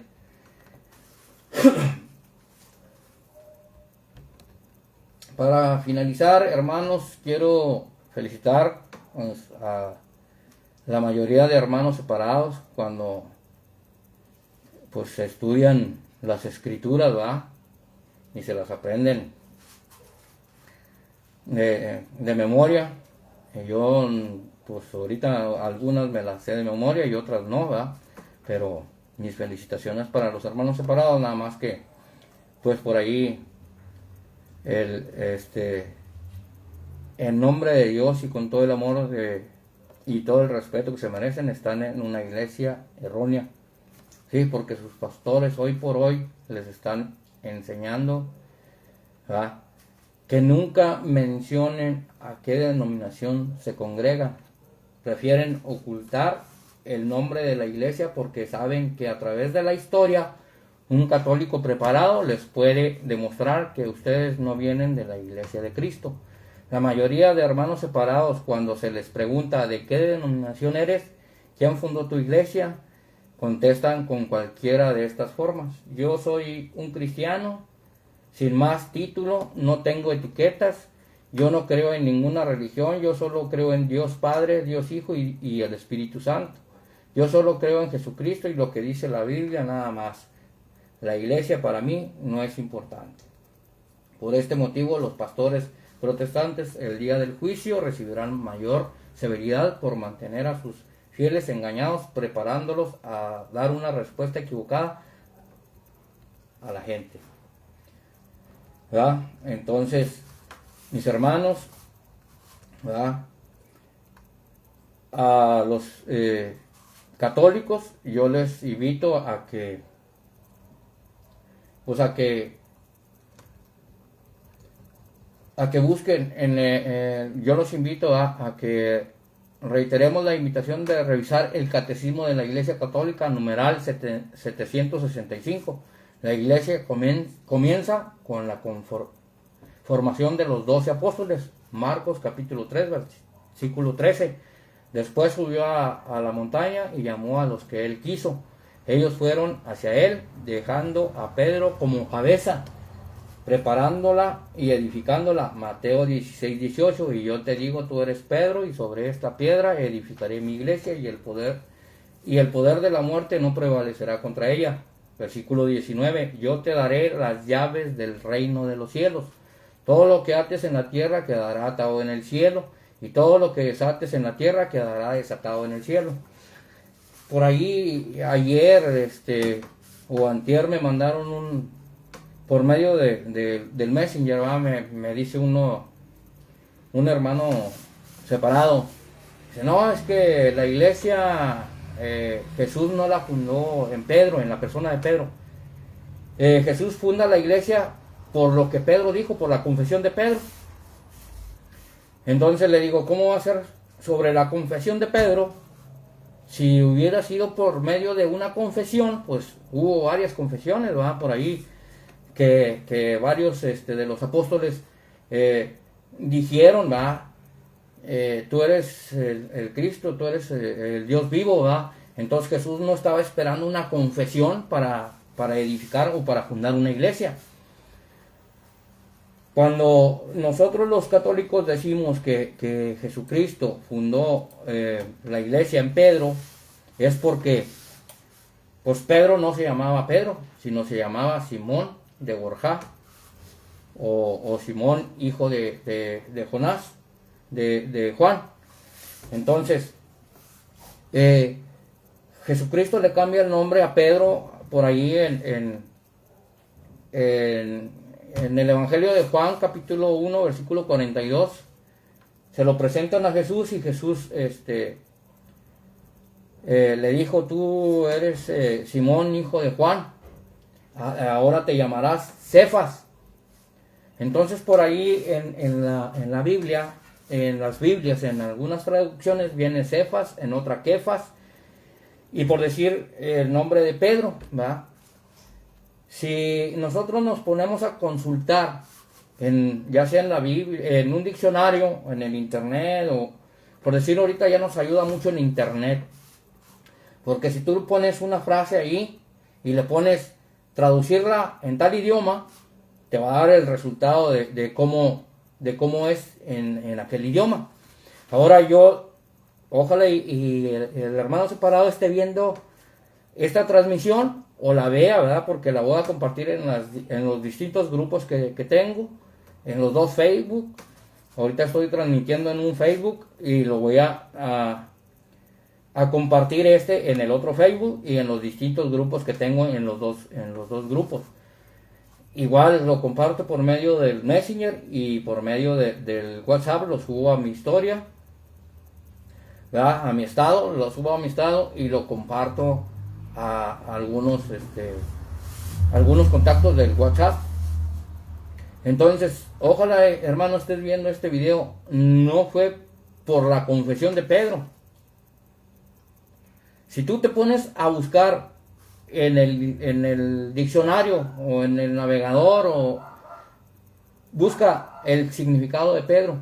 Para finalizar, hermanos, quiero felicitar a la mayoría de hermanos separados cuando pues estudian las escrituras, ¿verdad? Y se las aprenden de memoria. Yo pues ahorita algunas me las sé de memoria y otras no, ¿verdad? Pero mis felicitaciones para los hermanos separados, nada más que pues por ahí en nombre de Dios y con todo el amor y todo el respeto que se merecen, están en una iglesia errónea. Sí, porque sus pastores hoy por hoy les están enseñando, ¿verdad?, que nunca mencionen a qué denominación se congregan. Prefieren ocultar el nombre de la iglesia porque saben que a través de la historia un católico preparado les puede demostrar que ustedes no vienen de la iglesia de Cristo. La mayoría de hermanos separados, cuando se les pregunta de qué denominación eres, quién fundó tu iglesia, contestan con cualquiera de estas formas: yo soy un cristiano sin más título, no tengo etiquetas, yo no creo en ninguna religión, yo solo creo en Dios Padre, Dios Hijo y el Espíritu Santo. Yo solo creo en Jesucristo y lo que dice la Biblia, nada más. La iglesia para mí no es importante. Por este motivo, los pastores protestantes el día del juicio recibirán mayor severidad por mantener a sus fieles engañados, preparándolos a dar una respuesta equivocada a la gente, ¿verdad? Entonces, mis hermanos, ¿verdad?, a los católicos yo les invito a que busquen, yo los invito a que reiteremos la invitación de revisar el Catecismo de la Iglesia Católica, numeral 765. La Iglesia comienza con la formación de los 12 apóstoles, Marcos capítulo 3, versículo 13. Después subió a la montaña y llamó a los que él quiso. Ellos fueron hacia él, dejando a Pedro como cabeza, preparándola y edificándola. Mateo 16:18. Y yo te digo, tú eres Pedro, y sobre esta piedra edificaré mi iglesia, y el poder de la muerte no prevalecerá contra ella. Versículo 19. Yo te daré las llaves del reino de los cielos. Todo lo que ates en la tierra quedará atado en el cielo, y todo lo que desates en la tierra quedará desatado en el cielo. Por ahí ayer o antier me mandaron por medio del Messenger, ¿verdad? Me dice un hermano separado, dice: no, es que la iglesia Jesús no la fundó en Pedro, en la persona de Pedro. Jesús funda la iglesia por lo que Pedro dijo, por la confesión de Pedro. Entonces le digo, ¿cómo va a ser sobre la confesión de Pedro? Si hubiera sido por medio de una confesión, pues hubo varias confesiones, ¿verdad?, por ahí, que varios de los apóstoles dijeron, ¿verdad?, tú eres el Cristo, tú eres el Dios vivo, ¿verdad? Entonces Jesús no estaba esperando una confesión para edificar o para fundar una iglesia. Cuando nosotros los católicos decimos que Jesucristo fundó la iglesia en Pedro, es porque pues Pedro no se llamaba Pedro, sino se llamaba Simón de Borja, o Simón, hijo de Jonás, de Juan. Entonces, Jesucristo le cambia el nombre a Pedro por ahí en el Evangelio de Juan, capítulo 1, versículo 42. Se lo presentan a Jesús y Jesús le dijo: tú eres Simón, hijo de Juan, ahora te llamarás Cefas. Entonces por ahí en la Biblia, en las Biblias, en algunas traducciones viene Cefas, en otra Kefas, y por decir el nombre de Pedro, ¿va? Si nosotros nos ponemos a consultar, ya sea en la Biblia, en un diccionario, en el internet, o por decir ahorita ya nos ayuda mucho el internet, porque si tú pones una frase ahí y le pones traducirla en tal idioma, te va a dar el resultado de cómo es en aquel idioma. Ahora ojalá y el hermano separado esté viendo esta transmisión o la vea, ¿verdad? Porque la voy a compartir en los distintos grupos que tengo, en los dos Facebook. Ahorita estoy transmitiendo en un Facebook y lo voy a compartir en el otro Facebook y en los distintos grupos que tengo en los dos grupos. Igual lo comparto por medio del Messenger y por medio del WhatsApp, lo subo a mi historia, ¿verdad? Lo subo a mi estado y lo comparto a algunos contactos del WhatsApp. Entonces, ojalá, hermano, estés viendo este video. No fue por la confesión de Pedro. Si tú te pones a buscar en el diccionario o en el navegador, o busca el significado de Pedro,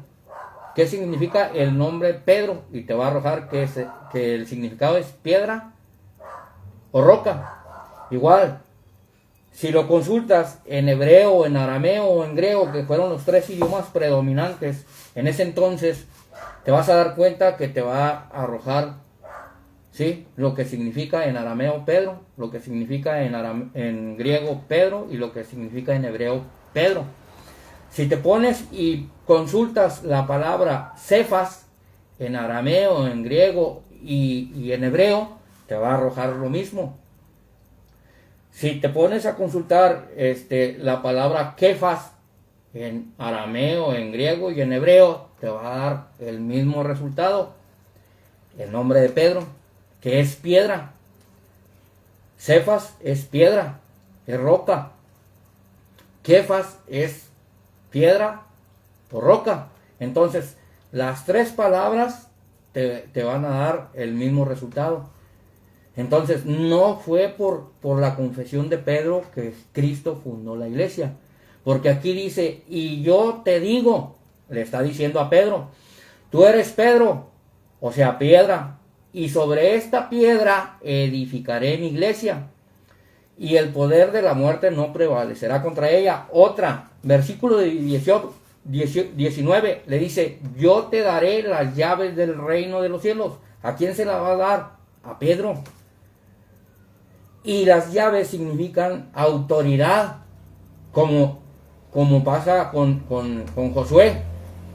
qué significa el nombre Pedro, y te va a arrojar que el significado es piedra o roca. Igual, si lo consultas en hebreo, en arameo o en griego, que fueron los tres idiomas predominantes en ese entonces, te vas a dar cuenta que te va a arrojar, ¿sí?, lo que significa en arameo Pedro, lo que significa en griego Pedro y lo que significa en hebreo Pedro. Si te pones y consultas la palabra Cefas en arameo, en griego y en hebreo, te va a arrojar lo mismo. Si te pones a consultar la palabra Kefas en arameo, en griego y en hebreo, te va a dar el mismo resultado. El nombre de Pedro, que es piedra. Cefas es piedra, es roca. Kefas es piedra o roca. Entonces, las tres palabras te van a dar el mismo resultado. Entonces, no fue por la confesión de Pedro que Cristo fundó la iglesia. Porque aquí dice: y yo te digo, le está diciendo a Pedro, tú eres Pedro, o sea, piedra, y sobre esta piedra edificaré mi iglesia, y el poder de la muerte no prevalecerá contra ella. Otra, versículo 19, le dice: yo te daré las llaves del reino de los cielos. ¿A quién se la va a dar? A Pedro. Y las llaves significan autoridad, como pasa con Josué.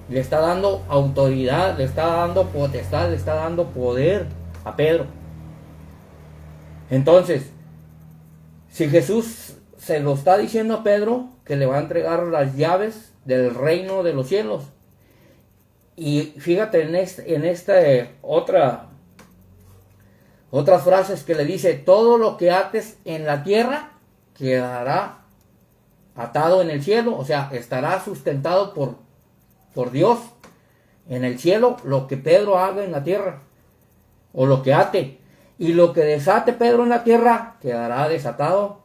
Le está dando autoridad, le está dando potestad, le está dando poder a Pedro. Entonces, si Jesús se lo está diciendo a Pedro, que le va a entregar las llaves del reino de los cielos. Y fíjate en esta otras frases que le dice: todo lo que ates en la tierra quedará atado en el cielo, o sea, estará sustentado por Dios en el cielo, lo que Pedro haga en la tierra, o lo que ate, y lo que desate Pedro en la tierra quedará desatado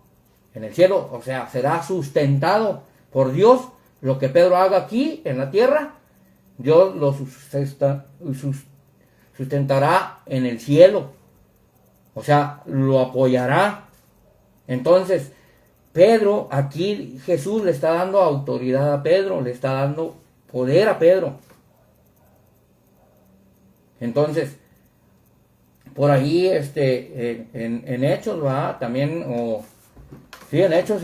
en el cielo, o sea, será sustentado por Dios. Lo que Pedro haga aquí en la tierra, Dios lo sustentará en el cielo, o sea, lo apoyará. Entonces, Pedro, aquí Jesús le está dando autoridad a Pedro, le está dando poder a Pedro. Entonces, por ahí en Hechos, va también, en Hechos,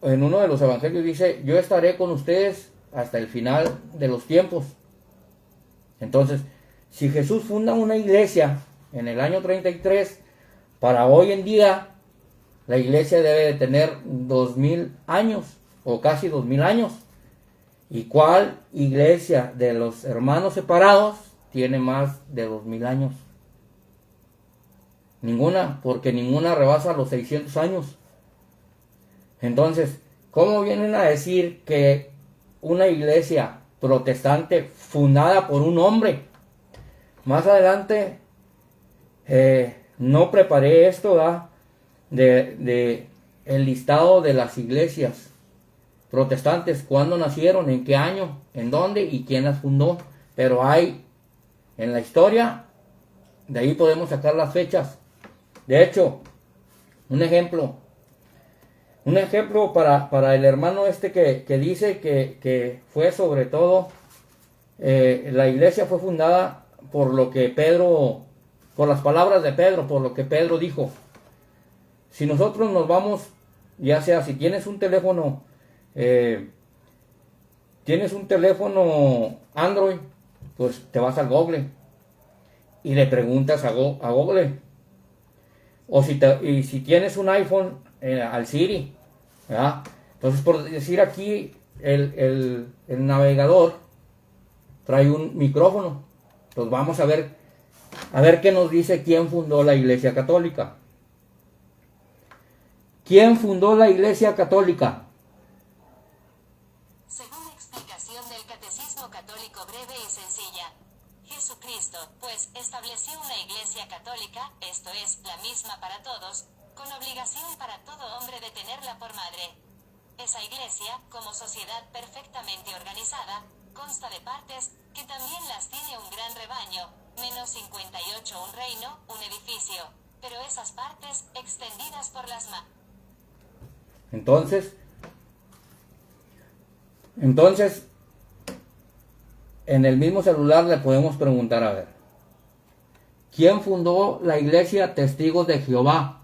en uno de los evangelios dice: yo estaré con ustedes hasta el final de los tiempos. Entonces, si Jesús funda una iglesia en el año 33, para hoy en día la iglesia debe de tener 2000 años o casi 2000 años. ¿Y cuál iglesia de los hermanos separados tiene más de 2000 años? Ninguna, porque ninguna rebasa los 600 años. Entonces, ¿cómo vienen a decir que una iglesia protestante fundada por un hombre? Más adelante no preparé esto, ¿verdad? de el listado de las iglesias protestantes, cuándo nacieron, en qué año, en dónde y quién las fundó. Pero hay en la historia, de ahí podemos sacar las fechas. De hecho, un ejemplo para el hermano este que dice que fue sobre todo, la iglesia fue fundada por lo que Pedro, por las palabras de Pedro, por lo que Pedro dijo. Si nosotros nos vamos, ya sea si tienes un teléfono Android, pues te vas al Google y le preguntas a Google. O si tienes un iPhone, al Siri, ¿verdad? Entonces, por decir aquí, el navegador trae un micrófono. Entonces vamos a ver qué nos dice quién fundó la Iglesia Católica. ¿Quién fundó la Iglesia Católica? Según explicación del Catecismo Católico breve y sencilla, Jesucristo, pues, estableció una Iglesia Católica, esto es, la misma para todos, con obligación para todo hombre de tenerla por madre. Esa Iglesia, como sociedad perfectamente organizada, consta de partes, que también las tiene un gran rebaño, menos 58 un reino, un edificio, pero esas partes, extendidas por las Entonces, en el mismo celular le podemos preguntar, a ver, ¿quién fundó la iglesia Testigos de Jehová?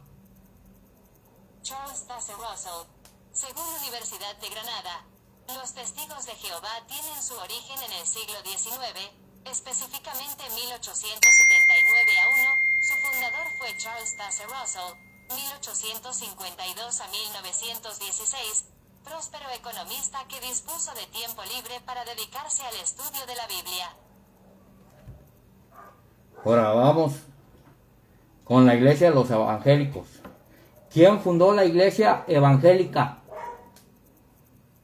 Charles Taze Russell. Según Universidad de Granada, los Testigos de Jehová tienen su origen en el siglo XIX, específicamente 1879 a 1, su fundador fue Charles Taze Russell, 1852 a 1916, próspero economista que dispuso de tiempo libre para dedicarse al estudio de la Biblia. Ahora vamos con la iglesia de los evangélicos. ¿Quién fundó la iglesia evangélica?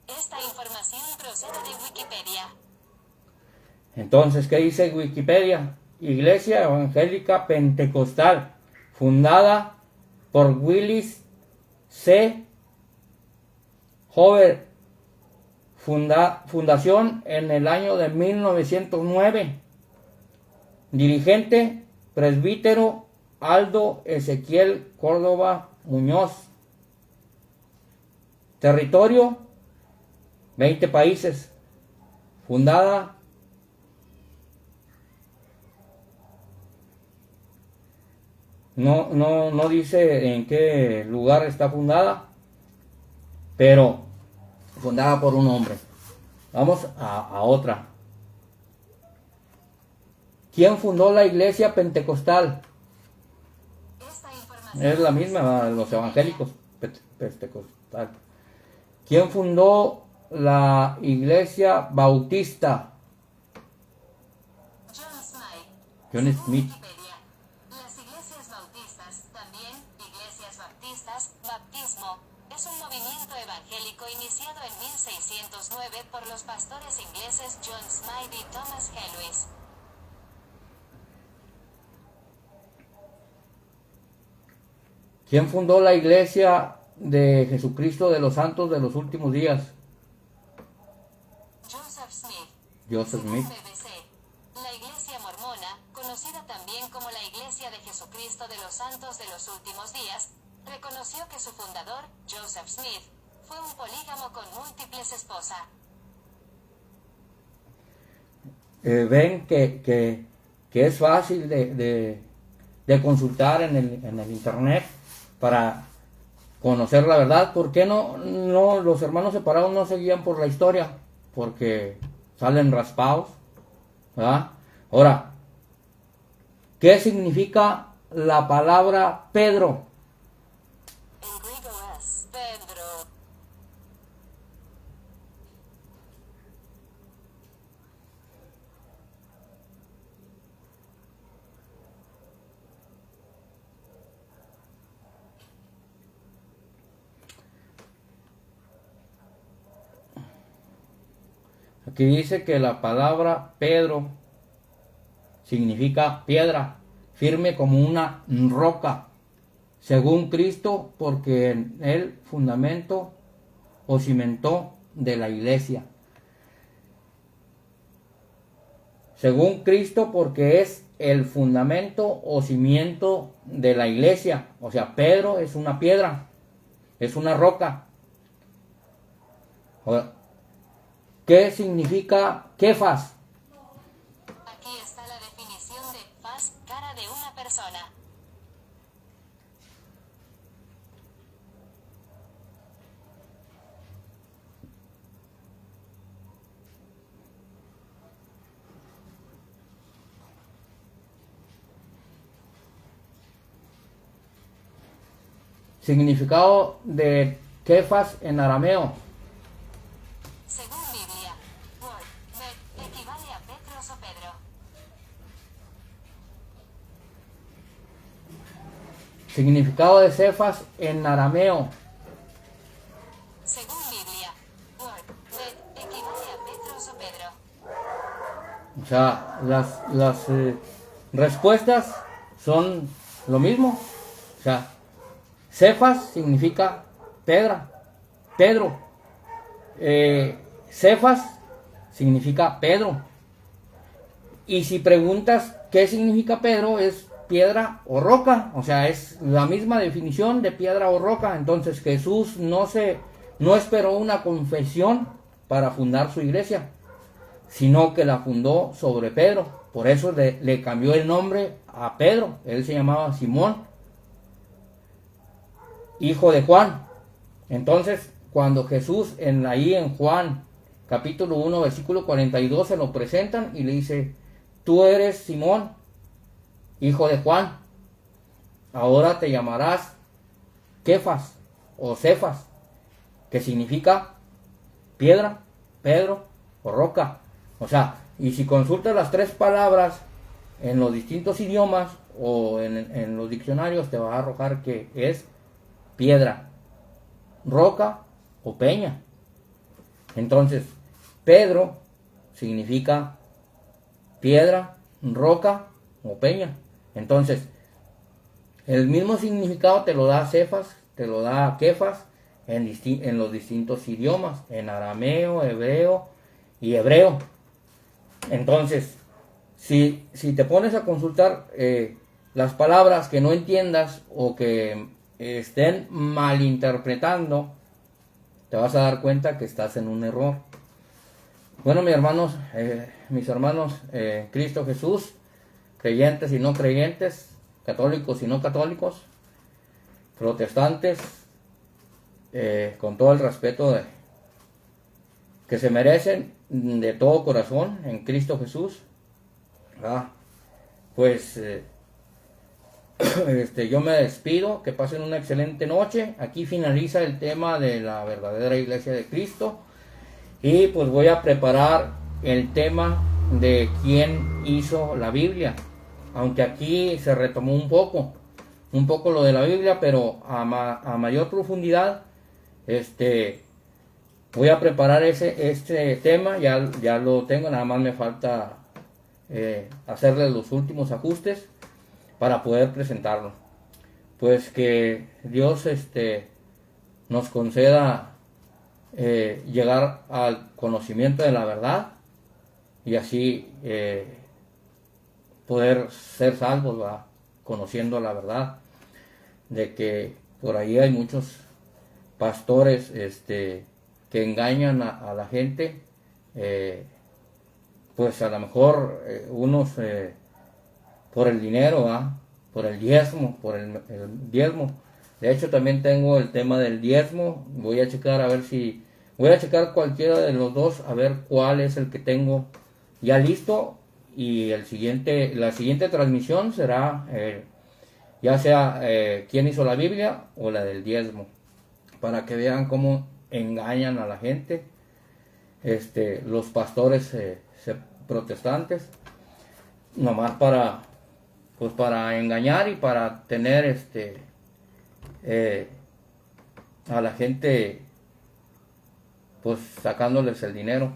Esta información procede de Wikipedia. Entonces, ¿qué dice Wikipedia? Iglesia evangélica pentecostal, fundada por Willis C. Hoover, fundación en el año de 1909. Dirigente, presbítero Aldo Ezequiel Córdoba Muñoz. Territorio, 20 países. Fundada no dice en qué lugar está fundada, pero fundada por un hombre. Vamos a otra. ¿Quién fundó la iglesia pentecostal? Es la misma, los evangélicos pentecostal. ¿Quién fundó la iglesia bautista? John Smith. Las iglesias bautistas, también, iglesias baptistas, baptismo, es un movimiento evangélico iniciado en 1609 por los pastores ingleses John Smythe y Thomas Helwys. ¿Quién fundó la iglesia de Jesucristo de los Santos de los Últimos Días? Joseph Smith. Joseph Smith. BBC, la Iglesia Mormona, conocida también como la Iglesia de Jesucristo de los Santos de los Últimos Días, reconoció que su fundador, Joseph Smith, fue un polígamo con múltiples esposas. Ven que es fácil de consultar en el internet para conocer la verdad. ¿Por qué no los hermanos separados no se guían por la historia? porque salen raspados, ¿verdad? Ahora, ¿qué significa la palabra Pedro? En griego es Pedro. Aquí dice que la palabra Pedro significa piedra, firme como una roca, según Cristo, porque en el fundamento o cimentó de la iglesia. Según Cristo, porque es el fundamento o cimiento de la iglesia. O sea, Pedro es una piedra, es una roca. Ahora, ¿qué significa Kefas? Aquí está la definición de faz, cara de una persona. Significado de Kefas en arameo. Según Biblia, word, bet, equivale a Petros o Pedro. Significado de Cefas en arameo. Según Biblia, word, bet, equivale a Petros o Pedro. O sea, las respuestas son lo mismo. O sea, Cefas significa piedra, Pedro. Cefas significa Pedro. Y si preguntas qué significa Pedro, es piedra o roca. O sea, es la misma definición de piedra o roca. Entonces Jesús no esperó una confesión para fundar su iglesia, sino que la fundó sobre Pedro. Por eso le cambió el nombre a Pedro. Él se llamaba Simón, hijo de Juan. Entonces, cuando Jesús ahí en Juan capítulo 1 versículo 42 se lo presentan y le dice: tú eres Simón, hijo de Juan, ahora te llamarás Kefas o Cefas, que significa piedra, Pedro o roca. O sea, y si consultas las tres palabras en los distintos idiomas o en los diccionarios, te va a arrojar que es piedra, roca o peña. Entonces, Pedro significa piedra, roca o peña. Entonces, el mismo significado te lo da Cefas, te lo da Kefas en los distintos idiomas, en arameo, hebreo y hebreo. Entonces, si te pones a consultar las palabras que no entiendas o que estén malinterpretando, te vas a dar cuenta que estás en un error. Bueno, mis hermanos, Cristo Jesús, creyentes y no creyentes, católicos y no católicos, protestantes, con todo el respeto que se merecen de todo corazón en Cristo Jesús, pues yo me despido, que pasen una excelente noche. Aquí finaliza el tema de la verdadera iglesia de Cristo y pues voy a preparar el tema de quién hizo la Biblia, aunque aquí se retomó un poco lo de la Biblia, pero a mayor profundidad. Voy a preparar este tema, ya lo tengo, nada más me falta hacerle los últimos ajustes para poder presentarlo. Pues que Dios nos conceda llegar al conocimiento de la verdad y así poder ser salvos, ¿verdad? Conociendo la verdad de que por ahí hay muchos pastores que engañan a la gente, pues a lo mejor unos por el dinero, ¿verdad? Por el diezmo, el diezmo. De hecho también tengo el tema del diezmo, voy a checar a ver si Voy a checar cualquiera de los dos a ver cuál es el que tengo ya listo, y la siguiente transmisión será ya sea quién hizo la Biblia o la del diezmo, para que vean cómo engañan a la gente, los pastores protestantes, nomás para engañar y para tener a la gente, pues sacándoles el dinero.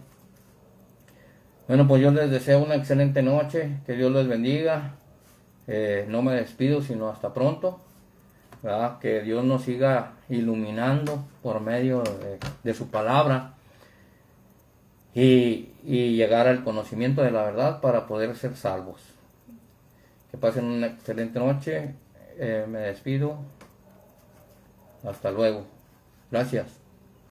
Bueno, pues yo les deseo una excelente noche, que Dios les bendiga. No me despido sino hasta pronto, ¿verdad? Que Dios nos siga iluminando por medio de su palabra, y llegar al conocimiento de la verdad para poder ser salvos. Que pasen una excelente noche. Me despido. Hasta luego. Gracias.